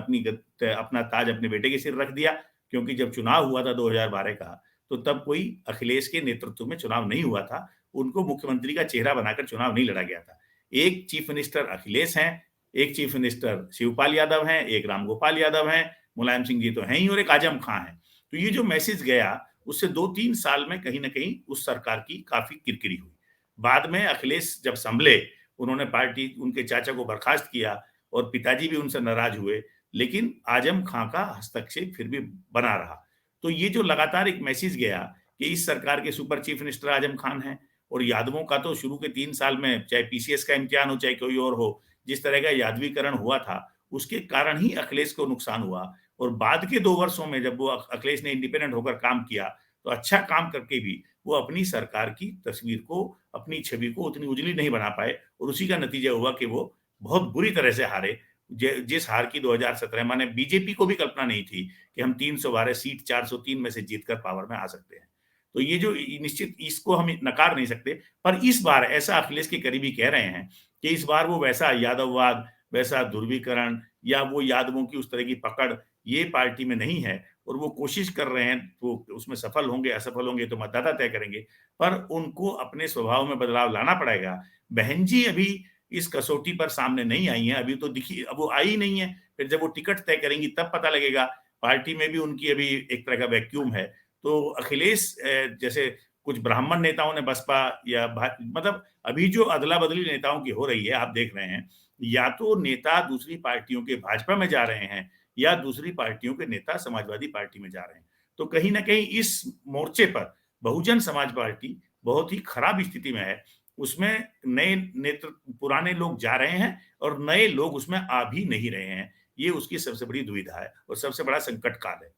[SPEAKER 2] अपना ताज अपने बेटे के सिर रख दिया, क्योंकि जब चुनाव हुआ था 2012 का, तो तब कोई अखिलेश के नेतृत्व में चुनाव नहीं हुआ था। उनको मुख्यमंत्री का चेहरा बनाकर चुनाव नहीं लड़ा गया था। एक चीफ मिनिस्टर अखिलेश हैं, एक चीफ मिनिस्टर शिवपाल यादव हैं, एक रामगोपाल यादव हैं, मुलायम सिंह जी तो हैं ही, और एक आजम खां हैं। तो ये जो मैसेज गया, उससे 2-3 साल में कहीं न कहीं उस सरकार की काफ़ी किरकिरी हुई। बाद में अखिलेश जब सँभले, उन्होंने पार्टी उनके चाचा को बर्खास्त किया, और पिताजी भी उनसे नाराज़ हुए, लेकिन आजम खां का हस्तक्षेप फिर भी बना रहा। तो ये जो लगातार एक मैसेज गया कि इस सरकार के super chief minister Azam Khan हैं, और यादवों का तो शुरू के 3 साल में, चाहे पीसीएस का इम्तिहान हो, चाहे कोई और हो, जिस तरह का यादवीकरण हुआ था, उसके कारण ही अखिलेश को नुकसान हुआ। और बाद के 2 वर्षों में जब वो अखिलेश ने इंडिपेंडेंट होकर काम किया, तो अच्छा काम करके भी वो अपनी सरकार की तस्वीर को, अपनी छवि को उतनी उजली नहीं बना पाए, और उसी का नतीजा हुआ कि वो बहुत बुरी तरह से हारे, जिस हार की 2017 माने बीजेपी को भी कल्पना नहीं थी कि हम 312 सीट 403 में से जीतकर पावर में आ सकते हैं। तो ये जो निश्चित इसको हम नकार नहीं सकते, पर इस बार ऐसा अखिलेश के करीबी कह रहे हैं कि इस बार वो वैसा यादववाद, वैसा ध्रुवीकरण या वो यादवों की उस तरह की पकड़ ये पार्टी में नहीं है और वो कोशिश कर रहे हैं, तो उसमें सफल होंगे, असफल होंगे तो मतदाता तय करेंगे, पर उनको अपने स्वभाव में बदलाव लाना पड़ेगा। बहन जी अभी इस कसौटी पर सामने नहीं आई हैं, अभी तो दिखी अब वो आई ही नहीं है, फिर जब वो टिकट तय करेंगी तब पता लगेगा। पार्टी में भी उनकी अभी एक तरह का वैक्यूम है। तो अखिलेश जैसे कुछ ब्राह्मण नेताओं ने बसपा या मतलब अभी जो अदला-बदली नेताओं की हो रही है, आप देख रहे हैं, या तो नेता दूसरी पार्टियों के भाजपा में जा रहे हैं या दूसरी पार्टियों के नेता समाजवादी पार्टी में जा रहे हैं। तो कहीं न कहीं इस मोर्चे पर बहुजन समाज पार्टी बहुत ही खराब स्थिति में है। उसमें नए नेतृत्व पुराने लोग जा रहे हैं और नए लोग उसमें आ भी नहीं रहे हैं। ये उसकी सबसे बड़ी दुविधा है और सबसे बड़ा संकट काल है।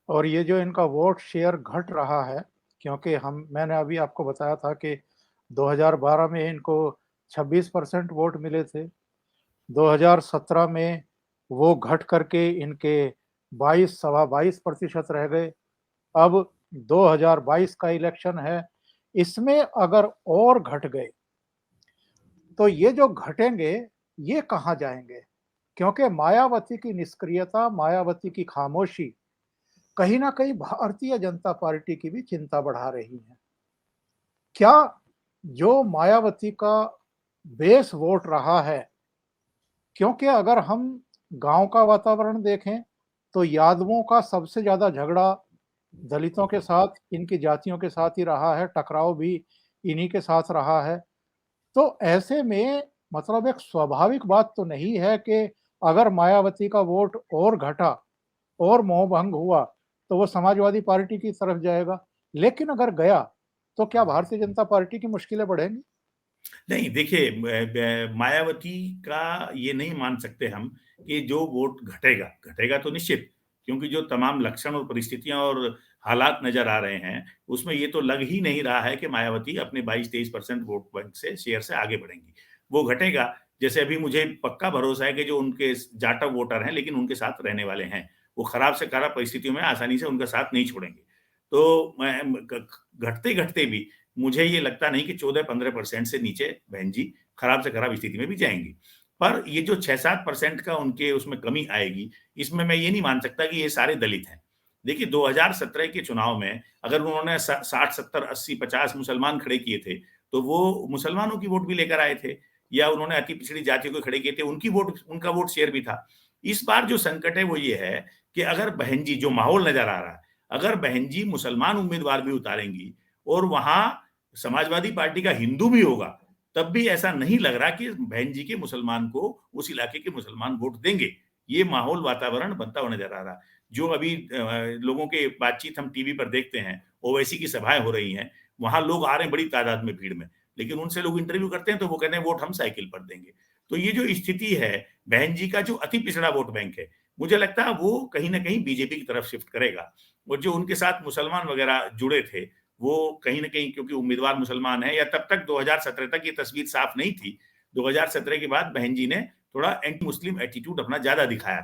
[SPEAKER 1] और ये जो इनका वोट शेयर घट रहा है, क्योंकि मैंने अभी आपको बताया था कि 2012 में इनको 26% वोट मिले थे। 2017 में वो घट करके इनके 22 सवा 22% रह गए। अब 2022 का इलेक्शन है, इसमें अगर और घट गए, तो ये जो घटेंगे, ये कहाँ जाएँगे? क्योंकि मायावती की निष्क्रियता, मायावती की खामोशी कहीं न कहीं भारतीय जनता पार्टी की भी चिंता बढ़ा रही है। क्या जो मायावती का बेस वोट रहा है, क्योंकि अगर हम गाँव का वातावरण देखें, तो यादवों का सबसे ज़्यादा झगड़ा दलितों के साथ, इनकी जातियों के साथ ही रहा है, टकराव भी इन्हीं के साथ रहा है। तो ऐसे में मतलब एक स्वाभाविक बात तो नहीं है कि अगर मायावती का वोट और घटा और मोहभंग हुआ, तो वो समाजवादी पार्टी की तरफ जाएगा। लेकिन अगर गया, तो क्या भारतीय जनता पार्टी की मुश्किलें बढ़ेंगी?
[SPEAKER 2] नहीं, देखिए मायावती का ये नहीं मान सकते हम कि जो वोट घटेगा, घटेगा तो निश्चित, क्योंकि जो तमाम लक्षण और परिस्थितियाँ और हालात नज़र आ रहे हैं, उसमें ये तो लग ही नहीं रहा है कि मायावती अपने 22-23% वोट बैंक से शेयर से आगे बढ़ेंगी। वो घटेगा, जैसे अभी मुझे पक्का भरोसा है कि जो उनके जाटव वोटर हैं, लेकिन उनके साथ रहने वाले हैं, वो खराब से खराब परिस्थितियों में आसानी से उनका साथ नहीं छोड़ेंगे। तो मैं घटते-घटते भी मुझे ये लगता नहीं कि 14-15% से नीचे बहन जी खराब से खराब स्थिति में भी जाएँगी। पर ये जो 6-7% का उनके उसमें कमी आएगी, इसमें मैं ये नहीं मान सकता कि ये सारे दलित हैं। देखिए 2017 के चुनाव में अगर उन्होंने स 60, 70, 80, 50 मुसलमान खड़े किए थे, तो वो मुसलमानों की वोट भी लेकर आए थे या उन्होंने अति पिछड़ी जातियों को खड़े किए थे, उनका वोट शेयर भी था। इस बार जो संकट है वो ये है कि अगर बहन जी जो माहौल नज़र आ रहा है, अगर बहन जी मुसलमान उम्मीदवार भी उतारेंगी और वहाँ समाजवादी पार्टी का हिंदू भी होगा, तब भी ऐसा नहीं लग रहा कि बहन जी के मुसलमान को उस इलाके के मुसलमान वोट देंगे। ये माहौल वातावरण बनता हुआ नज़र आ रहा है। जो अभी लोगों के बातचीत हम टीवी पर देखते हैं, ओवैसी की सभाएँ हो रही हैं, वहाँ लोग आ रहे हैं बड़ी तादाद में भीड़ में, लेकिन उनसे लोग इंटरव्यू करते हैं तो वो कहते हैं वोट हम साइकिल पर देंगे। तो ये जो स्थिति है, बहन जी का जो अति पिछड़ा वोट बैंक है, मुझे लगता है वो कहीं न कहीं बीजेपी की तरफ शिफ्ट करेगा और जो उनके साथ मुसलमान वगैरह जुड़े थे, वो कहीं न कहीं क्योंकि उम्मीदवार मुसलमान है या तब तक 2017 तक ये तस्वीर साफ नहीं थी। 2017 के बाद बहन जी ने थोड़ा एंटी मुस्लिम एटीट्यूड अपना ज़्यादा दिखाया।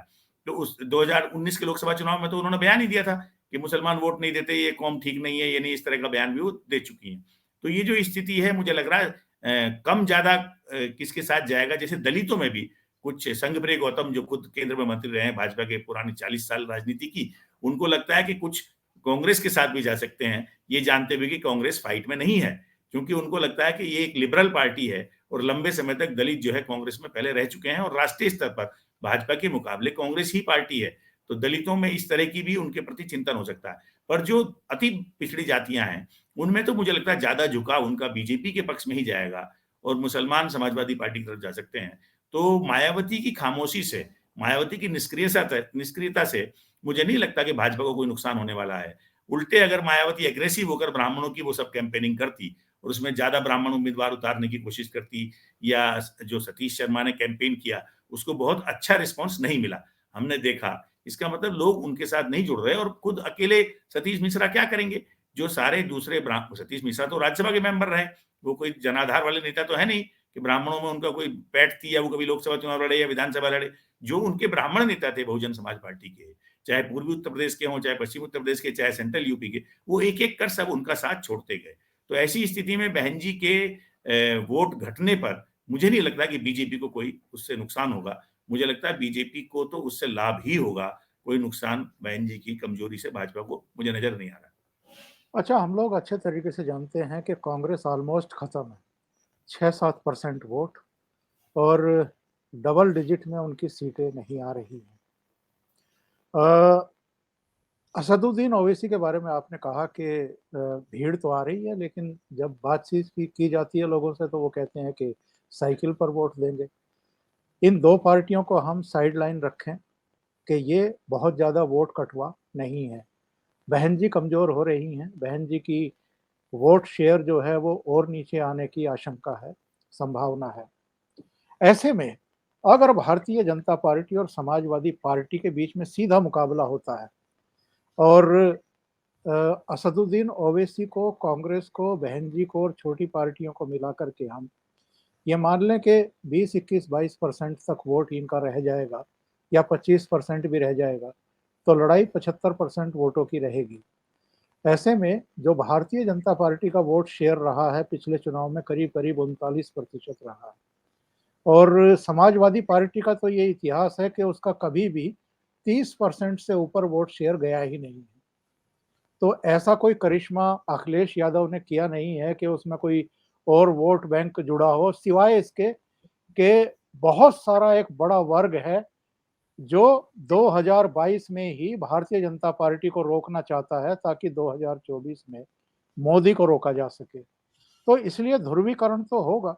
[SPEAKER 2] तो उस 2019 के लोकसभा चुनाव में तो उन्होंने बयान ही दिया था कि मुसलमान वोट नहीं देते, ये कौम ठीक नहीं है, ये नहीं, इस तरह का बयान भी वो दे चुकी हैं। तो ये जो स्थिति है मुझे लग रहा है कम ज़्यादा किसके साथ जाएगा, जैसे दलितों में भी कुछ संघप्रिय गौतम जो खुद केंद्र में मंत्री रहे हैं भाजपा के पुरानी 40 साल राजनीति की, उनको लगता है कि कुछ कांग्रेस के साथ भी जा सकते हैं, ये जानते हुए कि कांग्रेस फाइट में नहीं है। क्योंकि उनको लगता है कि ये एक लिबरल पार्टी है और लंबे समय तक दलित जो है कांग्रेस में पहले रह चुके हैं और राष्ट्रीय स्तर पर भाजपा के मुकाबले कांग्रेस ही पार्टी है। तो दलितों में इस तरह की भी उनके प्रति चिंतन हो सकता है। पर जो अति पिछड़ी जातियाँ हैं, उनमें तो मुझे लगता है ज़्यादा झुकाव उनका बीजेपी के पक्ष में ही जाएगा और मुसलमान समाजवादी पार्टी की तरफ जा सकते हैं। तो मायावती की खामोशी से, मायावती की निष्क्रियता से मुझे नहीं लगता कि भाजपा को कोई नुकसान होने वाला है। उल्टे अगर मायावती एग्रेसिव होकर ब्राह्मणों की वो सब कैंपेनिंग करती और उसमें ज़्यादा ब्राह्मण उम्मीदवार उतारने की कोशिश करती या जो सतीश शर्मा ने कैंपेन किया, उसको बहुत अच्छा रिस्पॉन्स नहीं मिला। हमने देखा, इसका मतलब लोग उनके साथ नहीं जुड़ रहे और खुद अकेले सतीश मिश्रा क्या करेंगे? जो सारे दूसरे सतीश मिश्रा तो राज्यसभा के मेंबर रहे, वो कोई जनाधार वाले नेता तो है नहीं कि ब्राह्मणों में उनका कोई पैठ थी या वो कभी लोकसभा चुनाव लड़े या विधानसभा लड़े। जो उनके ब्राह्मण नेता थे बहुजन समाज पार्टी के, चाहे पूर्वी उत्तर प्रदेश के हों, चाहे पश्चिमी उत्तर प्रदेश के, चाहे सेंट्रल यूपी के, वो एक-एक कर सब उनका साथ छोड़ते गए। तो ऐसी स्थिति में बहन जी के वोट घटने पर मुझे नहीं लगता कि बीजेपी को कोई उससे नुकसान होगा। मुझे लगता है बीजेपी को तो उससे लाभ ही होगा, कोई नुकसान बहन जी की कमजोरी से भाजपा को मुझे नज़र नहीं आ रहा।
[SPEAKER 1] अच्छा, हम लोग अच्छे तरीके से जानते हैं कि कांग्रेस ऑलमोस्ट खत्म है, 6-7% वोट और डबल डिजिट में उनकी सीटें नहीं आ रही हैं। असदुद्दीन ओवैसी के बारे में आपने कहा कि भीड़ तो आ रही है, लेकिन जब बातचीत की जाती है लोगों से तो वो कहते हैं कि साइकिल पर वोट देंगे। इन 2 पार्टियों को हम साइडलाइन रखें कि ये बहुत ज़्यादा वोट कटवा नहीं है। बहन जी कमज़ोर हो रही हैं, बहन जी की वोट शेयर जो है वो और नीचे आने की आशंका है, संभावना है। ऐसे में अगर भारतीय जनता पार्टी और समाजवादी पार्टी के बीच में सीधा मुकाबला होता है और असदुद्दीन ओवैसी को, कांग्रेस को, बहन जी को और छोटी पार्टियों को मिला कर के हम ये मान लें कि 20, 21, 22% तक वोट इनका रह जाएगा या 25% भी रह जाएगा, तो लड़ाई 75% वोटों की रहेगी। ऐसे में जो भारतीय जनता पार्टी का वोट शेयर रहा है पिछले चुनाव में करीब-करीब 39% रहा है और समाजवादी पार्टी का तो ये इतिहास है कि उसका कभी भी 30% से ऊपर वोट शेयर गया ही नहीं है। तो ऐसा कोई करिश्मा अखिलेश यादव ने किया नहीं है कि उसमें कोई और वोट बैंक जुड़ा हो, सिवाय इसके कि बहुत सारा एक बड़ा वर्ग है जो 2022 में ही भारतीय जनता पार्टी को रोकना चाहता है ताकि 2024 में मोदी को रोका जा सके। तो इसलिए ध्रुवीकरण तो होगा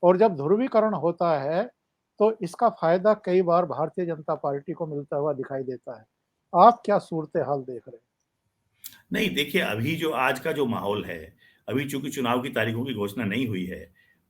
[SPEAKER 1] और जब ध्रुवीकरण होता है, तो इसका फ़ायदा कई बार भारतीय जनता पार्टी को मिलता हुआ दिखाई देता है। आप क्या सूरत-ए-हाल देख रहे हैं?
[SPEAKER 2] नहीं, देखिए अभी जो आज का जो माहौल है, अभी चूँकि चुनाव की तारीखों की घोषणा नहीं हुई है,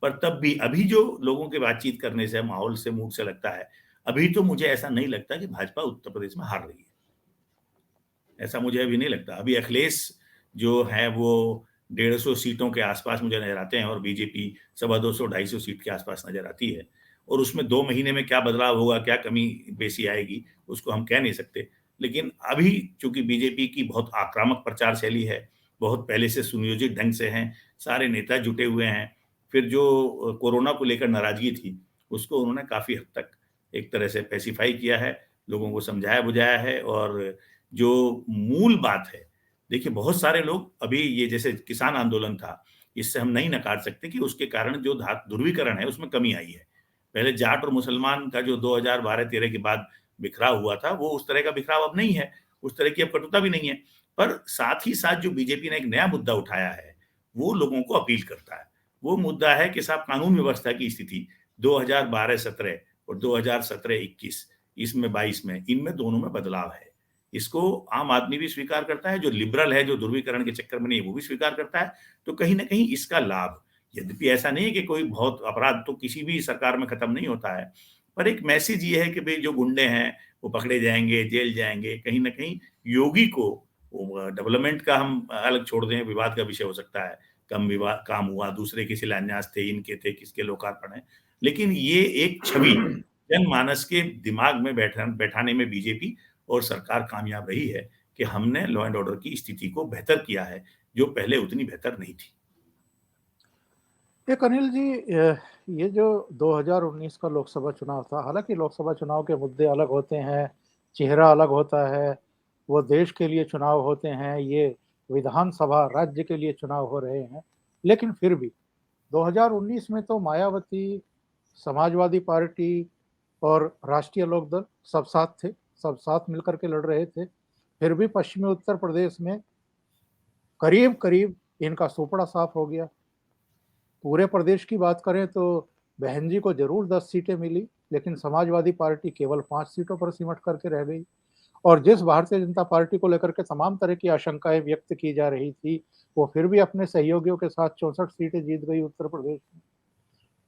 [SPEAKER 2] पर तब भी अभी जो लोगों के बातचीत करने से, माहौल से, मूड से लगता है, अभी तो मुझे ऐसा नहीं लगता कि भाजपा उत्तर प्रदेश में हार रही है। ऐसा मुझे अभी नहीं लगता। अभी अखिलेश जो है वो 150 सीटों के आस-पास मुझे नज़र आते हैं और बीजेपी सवा 200, 250 सीट के आस-पास नज़र आती है। और उसमें 2 महीने में क्या बदलाव होगा, क्या कमी-पेशी आएगी, उसको हम कह नहीं सकते। लेकिन अभी चूँकि बीजेपी की बहुत आक्रामक प्रचार शैली है, बहुत पहले से सुनियोजित ढंग से हैं, सारे नेता जुटे हुए हैं। फिर जो कोरोना को लेकर नाराज़गी थी, उसको उन्होंने काफ़ी हद तक एक तरह से पैसिफ़ाई किया है, लोगों को समझाया-बुझाया है और जो मूल बात है, देखिए बहुत सारे लोग अभी ये जैसे किसान आंदोलन था, इससे हम नहीं नकार सकते कि उसके कारण जो ध्रुवीकरण है उसमें कमी आई है। पहले जाट और मुसलमान का जो 2012-13 के बाद बिखराव हुआ था, वो उस तरह का बिखराव अब नहीं है, उस तरह की अब कटुता भी नहीं है। पर साथ ही साथ जो बीजेपी ने एक नया मुद्दा उठाया है, वो लोगों को अपील करता है। वो मुद्दा है कि साहब कानून व्यवस्था की स्थिति 2012-17 और 2017-21 इसमें 22 में, इनमें दोनों में बदलाव है। इसको आम आदमी भी स्वीकार करता है, जो लिबरल है, जो ध्रुवीकरण के चक्कर में नहीं है, वो भी स्वीकार करता है। तो कहीं न कहीं इसका लाभ यद्यपि ऐसा नहीं है कि कोई बहुत अपराध तो किसी भी सरकार में खत्म नहीं होता है, पर एक मैसेज ये है कि भई जो गुंडे हैं, वो पकड़े जाएँगे, जेल जाएँगे। कहीं न कहीं योगी को वो डेवलपमेंट का हम अलग छोड़ दें, विवाद का विषय हो सकता है। कम काम हुआ, दूसरे के शिलान्यास थे, इनके थे, किसके लोकार्पण है। लेकिन ये एक छवि जनमानस के दिमाग में बैठाने में बीजेपी और सरकार कामयाब रही है कि हमने लॉ एंड ऑर्डर की स्थिति को बेहतर किया है, जो पहले उतनी बेहतर नहीं थी।
[SPEAKER 1] एक अनिल जी, ये जो 2019 का लोकसभा चुनाव था, हालाँकि लोकसभा चुनाव के मुद्दे अलग होते हैं, चेहरा अलग होता है, वो देश के लिए चुनाव होते हैं, ये विधानसभा राज्य के लिए चुनाव हो रहे हैं। लेकिन फिर भी 2019 में तो मायावती, समाजवादी पार्टी और राष्ट्रीय लोकदल सब साथ थे, सब साथ मिलकर के लड़ रहे थे। फिर भी पश्चिमी उत्तर प्रदेश में करीब-करीब इनका सुपड़ा साफ हो गया। पूरे प्रदेश की बात करें तो बहन जी को ज़रूर 10 सीटें मिली, लेकिन समाजवादी पार्टी केवल 5 सीटों पर सिमट करके रह गई और जिस भारतीय जनता पार्टी को लेकर के तमाम तरह की आशंकाएँ व्यक्त की जा रही थी, वो फिर भी अपने सहयोगियों के साथ 64 सीटें जीत गई उत्तर प्रदेश में।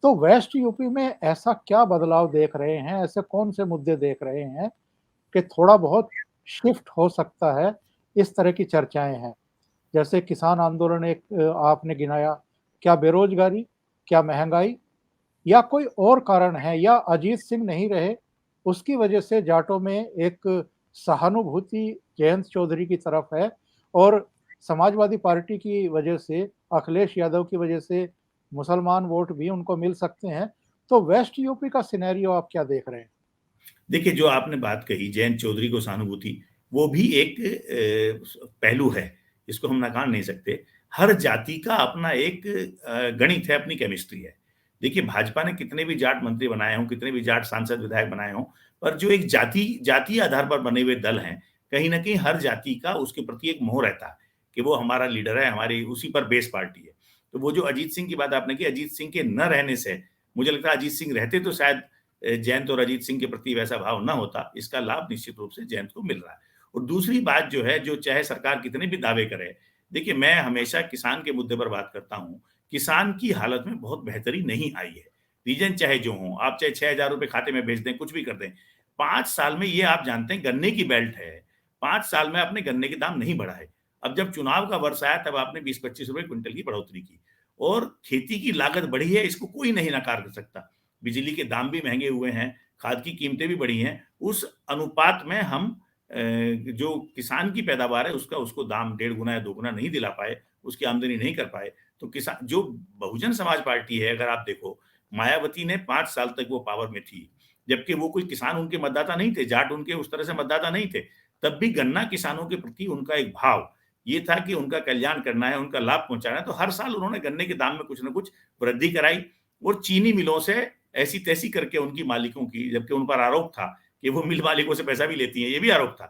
[SPEAKER 1] तो वेस्ट यूपी में ऐसा क्या बदलाव देख रहे हैं, ऐसे कौन से मुद्दे देख रहे हैं कि थोड़ा बहुत शिफ्ट हो सकता है, इस तरह की चर्चाएँ हैं? जैसे किसान आंदोलन एक आपने गिनाया, क्या बेरोज़गारी, क्या महँगाई या कोई और कारण है, या अजीत सिंह नहीं रहे उसकी वजह से जाटों में एक सहानुभूति जयंत चौधरी की तरफ है, और समाजवादी पार्टी की वजह से, अखिलेश यादव की वजह से मुसलमान वोट भी उनको मिल सकते हैं। तो वेस्ट यूपी का सिनेरियो आप क्या देख रहे हैं?
[SPEAKER 2] देखिए, जो आपने बात कही जयंत चौधरी को सहानुभूति, वो भी एक पहलू है, इसको हम नकार नहीं सकते। हर जाति का अपना एक गणित है, अपनी केमिस्ट्री है। देखिए, भाजपा ने कितने भी जाट मंत्री बनाए हों, कितने भी जाट सांसद विधायक बनाए हों, पर जो एक जातीय आधार पर बने हुए दल हैं, कहीं न कहीं हर जाति का उसके प्रति एक मोह रहता है कि वो हमारा लीडर है, हमारी उसी पर बेस पार्टी है। तो वो जो अजीत सिंह की बात आपने की, अजीत सिंह के न रहने से, मुझे लगता है अजीत सिंह रहते तो शायद जयंत और अजीत सिंह के प्रति वैसा भाव ना होता। इसका लाभ निश्चित रूप से जयंत को मिल रहा है। और दूसरी बात जो है, जो चाहे सरकार कितने भी दावे करे, देखिए मैं हमेशा किसान के मुद्दे पर बात करता हूँ। किसान की हालत में बहुत बेहतरी नहीं आई है। रीजन चाहे जो हो, आप चाहे 6,000 रुपए खाते में भेज दें, कुछ भी कर दें। 5 साल में, ये आप जानते हैं गन्ने की बेल्ट है, 5 साल में आपने गन्ने के दाम नहीं बढ़ाए। अब जब चुनाव का वर्ष आया तब आपने 20-25 रुपए क्विंटल की बढ़ोतरी की, और खेती की लागत बढ़ी है, इसको कोई नहीं नकार कर सकता। बिजली के दाम भी महँगे हुए हैं, खाद की कीमतें भी बढ़ी हैं। उस अनुपात में हम जो किसान की पैदावार है उसका उसको दाम डेढ़ गुना या 2 गुना नहीं दिला पाए, उसकी आमदनी नहीं कर पाए। तो जो बहुजन समाज पार्टी है, अगर आप देखो, मायावती ने 5 साल तक वो पावर में थी, जबकि वो कोई किसान उनके मतदाता नहीं थे, जाट उनके उस तरह से मतदाता नहीं थे। तब भी गन्ना किसानों के प्रति उनका एक भाव ये था कि उनका कल्याण करना है, उनका लाभ पहुँचाना है, तो हर साल उन्होंने गन्ने के दाम में कुछ न कुछ वृद्धि कराई, और चीनी मिलों से ऐसी-तैसी करके उनकी मालिकों की, जबकि उन पर आरोप था कि वो मिल मालिकों से पैसा भी लेती हैं, ये भी आरोप था।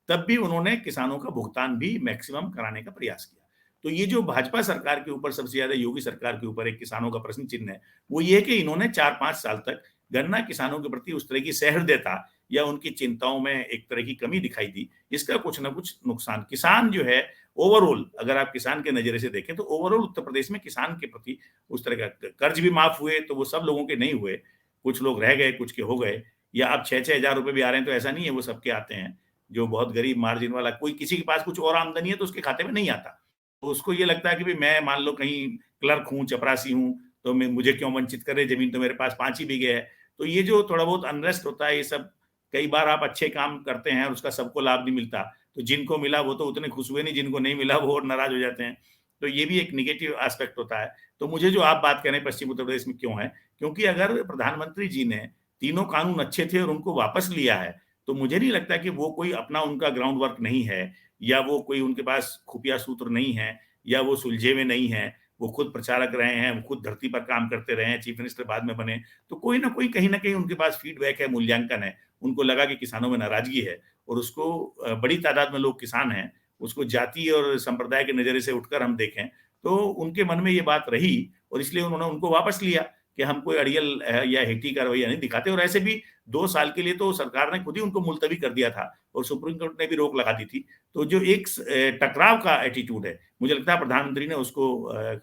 [SPEAKER 2] तब भी उन्होंने किसानों का भुगतान भी मैक्सिमम कराने का प्रयास किया। तो ये जो भाजपा सरकार के ऊपर, सबसे ज़्यादा योगी सरकार के ऊपर एक किसानों का प्रश्न चिन्ह है, वो ये है कि इन्होंने 4-5 साल तक गन्ना किसानों के प्रति उस तरह की सहृदयता या उनकी चिंताओं में एक तरह की कमी दिखाई दी। इसका कुछ न कुछ नुकसान किसान जो है, ओवरऑल अगर आप किसान के नज़रिए से देखें, तो ओवरऑल उत्तर प्रदेश में किसान के प्रति उस तरह का कर्ज भी माफ़ हुए, तो वो सब लोगों के नहीं हुए। कुछ लोग रह गए, कुछ के हो गए, या अब 6-6 हज़ार रुपए भी आ रहे हैं, तो ऐसा नहीं है वो सबके आते हैं। जो बहुत गरीब मार्जिन वाला, कोई किसी के पास कुछ और आमदनी है तो उसके खाते में नहीं आता। तो उसको ये लगता है कि भई मैं मान लो कहीं क्लर्क हूँ, चपरासी हूँ, तो मैं मुझे क्यों वंचित कर रहे, ज़मीन तो मेरे पास 5 ही बीघे है। तो ये जो थोड़ा बहुत अनरेस्ट होता है, ये सब कई बार आप अच्छे काम करते हैं और उसका सबको लाभ नहीं मिलता। तो जिनको मिला वो तो उतने खुश हुए नहीं, जिनको नहीं मिला वो और नाराज़ हो जाते हैं। तो ये भी एक नेगेटिव एस्पेक्ट होता है। तो मुझे जो आप बात कर रहे हैं पश्चिम उत्तर प्रदेश में क्यों है? क्योंकि अगर प्रधानमंत्री जी ने तीनों कानून अच्छे थे और उनको वापस लिया है, तो मुझे नहीं लगता कि वो कोई अपना उनका ग्राउंड वर्क नहीं है, या वो कोई उनके पास खुफिया सूत्र नहीं है, या वो सुलझे हुए नहीं हैं। वो खुद प्रचारक रहे हैं, वो खुद धरती पर काम करते रहे हैं, चीफ मिनिस्टर बाद में बने। तो कोई न कोई कहीं न कहीं उनके पास फीडबैक है, मूल्यांकन है। उनको लगा कि किसानों में नाराज़गी है, और उसको बड़ी तादाद में लोग किसान हैं, उसको जाति और संप्रदाय के नज़रिए से उठकर हम देखें, तो उनके मन में ये बात रही, और इसलिए उन्होंने उनको वापस लिया कि हम कोई अड़ियल या हेठी का रवैया नहीं दिखाते। और ऐसे भी 2 साल के लिए तो सरकार ने खुद ही उनको मुलतवी कर दिया था, और सुप्रीम कोर्ट ने भी रोक लगा दी थी। तो जो एक टकराव का एटीट्यूड है, मुझे लगता है प्रधानमंत्री ने उसको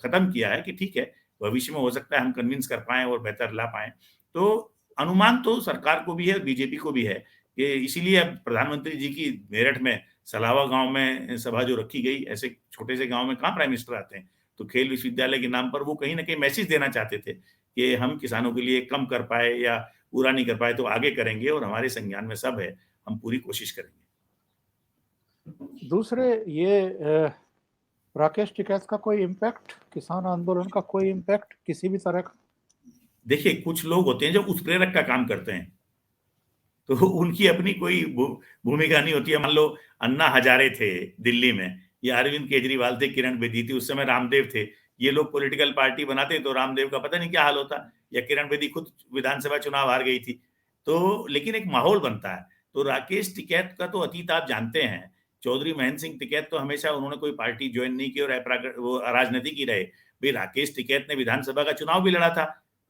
[SPEAKER 2] खत्म किया है कि ठीक है, भविष्य में हो सकता है हम कन्विंस कर पाएँ और बेहतर ला पाएँ। तो अनुमान तो सरकार को भी है, बीजेपी को भी है, कि इसीलिए अब प्रधानमंत्री जी की मेरठ में सलावा गाँव में सभा जो रखी गई, ऐसे छोटे से गाँव में कहाँ प्राइम मिनिस्टर आते हैं। तो खेल विश्वविद्यालय के नाम पर वो कहीं न कहीं मैसेज देना चाहते थे कि हम किसानों के लिए कम कर पाए या पूरा नहीं कर पाए तो आगे करेंगे, और हमारे संज्ञान में सब है, हम पूरी कोशिश करेंगे।
[SPEAKER 1] दूसरे ये राकेश टिकैत का कोई इम्पैक्ट, किसान आंदोलन का कोई इम्पैक्ट किसी भी तरह का?
[SPEAKER 2] देखिए, कुछ लोग होते हैं जो उत्प्रेरक का काम करते हैं, तो उनकी अपनी कोई भूमिका नहीं होती है। मान लो अन्ना हजारे थे दिल्ली में, या अरविंद केजरीवाल थे, किरण बेदी थी, उस समय रामदेव थे। ये लोग पॉलिटिकल पार्टी बनाते तो रामदेव का पता नहीं क्या हाल होता, या किरण बेदी खुद विधानसभा चुनाव हार गई थी। तो लेकिन एक माहौल बनता है। तो राकेश टिकैत का तो अतीत आप जानते हैं। चौधरी महेंद्र सिंह टिकैत तो हमेशा उन्होंने कोई पार्टी ज्वाइन नहीं की और वो अराजनीतिक ही रहे। भाई राकेश टिकैत ने विधानसभा का चुनाव भी लड़ा था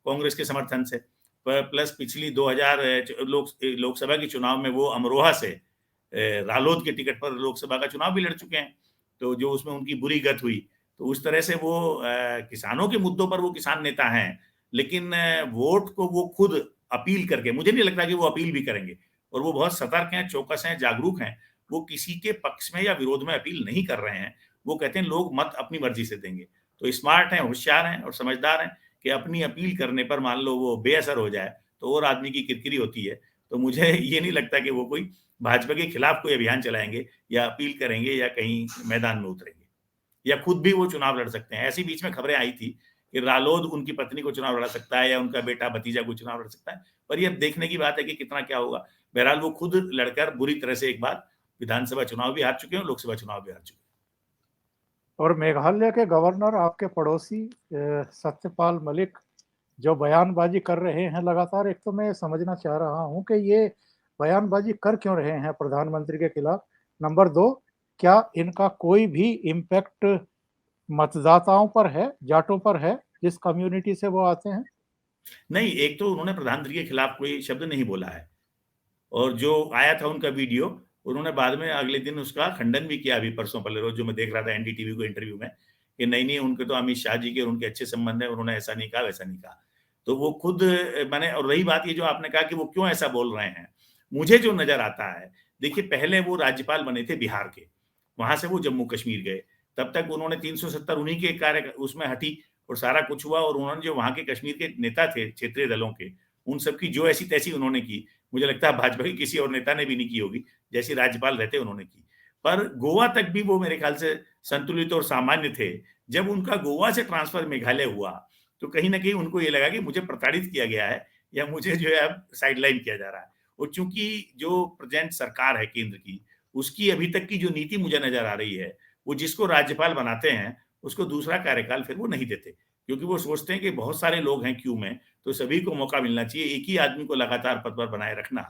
[SPEAKER 2] कांग्रेस के समर्थन से। प्लस पिछली 2000 लोकसभा के चुनाव में वो अमरोहा से रालोद के टिकट पर लोकसभा का चुनाव भी लड़ चुके हैं। तो जो उसमें उनकी बुरी गत हुई, तो उस तरह से वो किसानों के मुद्दों पर वो किसान नेता हैं, लेकिन वोट को वो खुद अपील करके, मुझे नहीं लगता कि वो अपील भी करेंगे, और वो बहुत सतर्क हैं, चौकस हैं, जागरूक हैं। वो किसी के पक्ष में या विरोध में अपील नहीं कर रहे हैं। वो कहते हैं लोग मत अपनी मर्जी से देंगे। तो स्मार्ट हैं, होशियार हैं और समझदार हैं। कि अपनी अपील करने पर मान लो वो बेअसर हो जाए, तो और आदमी की किरकिरी होती है। तो मुझे ये नहीं लगता कि वो कोई भाजपा के खिलाफ कोई अभियान चलाएँगे या अपील करेंगे या कहीं मैदान में उतरेंगे। या खुद भी वो चुनाव लड़ सकते हैं। ऐसी बीच में खबरें आई थी कि रालोद उनकी पत्नी को चुनाव लड़ा सकता है या उनका बेटा भतीजा कोई चुनाव लड़ सकता है। पर ये अब देखने की बात है कि कितना क्या होगा। बहरहाल वो खुद लड़कर बुरी तरह से एक बार विधानसभा चुनाव भी हार चुके हैं और लोकसभा चुनाव भी हार चुके हैं।
[SPEAKER 1] और मेघालय के गवर्नर आपके पड़ोसी सत्यपाल मलिक जो बयानबाजी कर रहे हैं लगातार, एक तो मैं समझना चाह रहा हूं कि ये बयानबाजी कर क्यों रहे हैं प्रधानमंत्री के खिलाफ। नंबर 2, क्या इनका कोई भी इम्पैक्ट मतदाताओं पर है, जाटों पर है, जिस कम्युनिटी से वो आते हैं?
[SPEAKER 2] नहीं, एक तो उन्होंने प्रधानमंत्री के खिलाफ कोई शब्द नहीं बोला है और जो आया था उनका वीडियो, उन्होंने बाद में अगले दिन उसका खंडन भी किया। अभी परसों पहले रोज जो मैं देख रहा था एनडीटीवी को इंटरव्यू में, कि नहीं, उनके तो अमित शाह जी के और उनके अच्छे संबंध है, उन्होंने ऐसा नहीं कहा, वैसा नहीं कहा। तो वो खुद मैंने, और रही बात ये जो आपने कहा कि वो क्यों ऐसा बोल रहे हैं, मुझे जो नज़र आता है, देखिए पहले वो राज्यपाल बने थे बिहार के, वहाँ से वो जम्मू कश्मीर गए, तब तक उन्होंने 370 उन्हीं के कार्य उसमें हटी और सारा कुछ हुआ और उन्होंने जो वहाँ के कश्मीर के नेता थे, क्षेत्रीय दलों के, उन सबकी जो ऐसी-तैसी उन्होंने की। मुझे लगता है भाजपा के किसी और नेता ने भी नहीं की होगी, जैसी राज्यपाल रहते उन्होंने की। पर गोवा तक भी वो मेरे ख्याल से संतुलित और सामान्य थे। जब उनका गोवा से ट्रांसफर मेघालय हुआ, तो कहीं न कहीं उनको ये लगा कि मुझे प्रताड़ित किया गया है या मुझे जो है अब साइडलाइन किया जा रहा है। और चूँकि जो प्रेज़ेंट सरकार है केंद्र की, उसकी अभी तक की जो नीति मुझे नज़र आ रही है, वो जिसको राज्यपाल बनाते हैं, उसको दूसरा कार्यकाल फिर वो नहीं देते। क्योंकि वो सोचते हैं कि बहुत सारे लोग हैं क्यू में, तो सभी को मौका मिलना चाहिए, एक ही आदमी को लगातार पद पर बनाए रखना।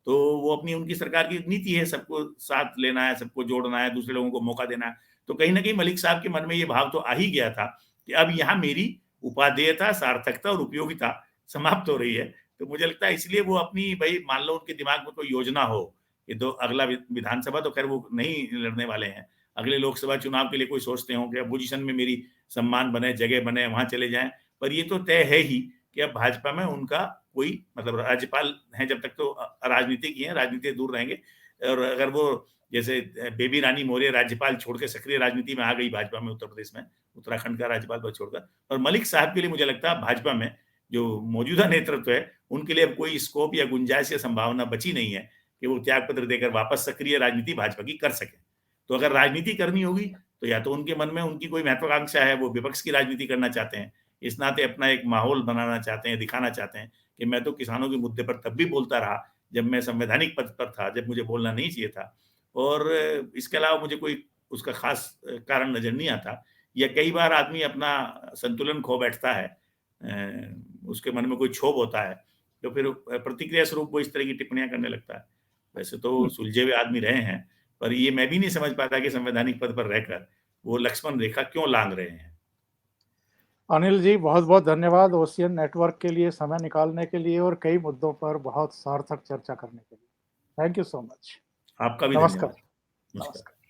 [SPEAKER 2] तो वो अपनी उनकी सरकार की नीति है, सबको साथ लेना है, सबको जोड़ना है, दूसरे लोगों को मौका देना है। तो कहीं न कहीं मलिक साहब के मन में ये भाव तो आ ही गया था कि अब यहाँ मेरी उपादेयता, सार्थकता और उपयोगिता समाप्त हो रही है। तो मुझे लगता है इसलिए वो अपनी, भई मान लो उनके दिमाग में कोई योजना हो, कि तो अगला विधानसभा तो खैर वो नहीं लड़ने वाले हैं। अगले लोकसभा चुनाव के लिए कोई सोचते हों कि अपोज़िशन में मेरी सम्मान बने, जगह बने, वहाँ चले जाएँ। पर ये तो तय है ही कि अब भाजपा में उनका कोई मतलब, राज्यपाल हैं जब तक तो राजनीतिक ही हैं, राजनीति से दूर रहेंगे। और अगर वो जैसे बेबी रानी मौर्य राज्यपाल छोड़ के सक्रिय राजनीति में आ गई भाजपा में उत्तर प्रदेश में, उत्तराखंड का राज्यपाल पद छोड़कर। और मलिक साहब के लिए मुझे लगता है भाजपा में जो मौजूदा नेतृत्व है, उनके लिए अब कोई स्कोप या गुंजाइश या संभावना बची नहीं है कि वो त्यागपत्र देकर वापस सक्रिय राजनीति भाजपा की कर सकें। तो अगर राजनीति करनी होगी, तो या तो उनके मन में उनकी कोई महत्वाकांक्षा है, वो विपक्ष की राजनीति करना चाहते हैं। इस नाते अपना एक माहौल बनाना चाहते हैं, दिखाना चाहते हैं कि मैं तो किसानों के मुद्दे पर तब भी बोलता रहा, जब मैं संवैधानिक पद पर था, जब मुझे बोलना नहीं चाहिए था। और इसके अलावा मुझे कोई उसका ख़ास कारण नज़र नहीं आता। या कई बार आदमी अपना संतुलन खो बैठता है, उसके मन में कोई क्षोभ होता है, तो फिर प्रतिक्रिया स्वरूप वो इस तरह की टिप्पणियाँ करने लगता है। वैसे तो सुलझे हुए आदमी रहे हैं, पर ये मैं भी नहीं समझ पाता कि संवैधानिक पद पर रहकर वो लक्ष्मण रेखा क्यों लांघ रहे हैं।
[SPEAKER 1] अनिल जी, बहुत-बहुत धन्यवाद ओशियन नेटवर्क के लिए समय निकालने के लिए और कई मुद्दों पर बहुत सार्थक चर्चा करने के लिए। Thank you so much.
[SPEAKER 2] आपका भी
[SPEAKER 1] नमस्कार।
[SPEAKER 2] धन्यवाद। नमस्कार।
[SPEAKER 1] नमस्कार।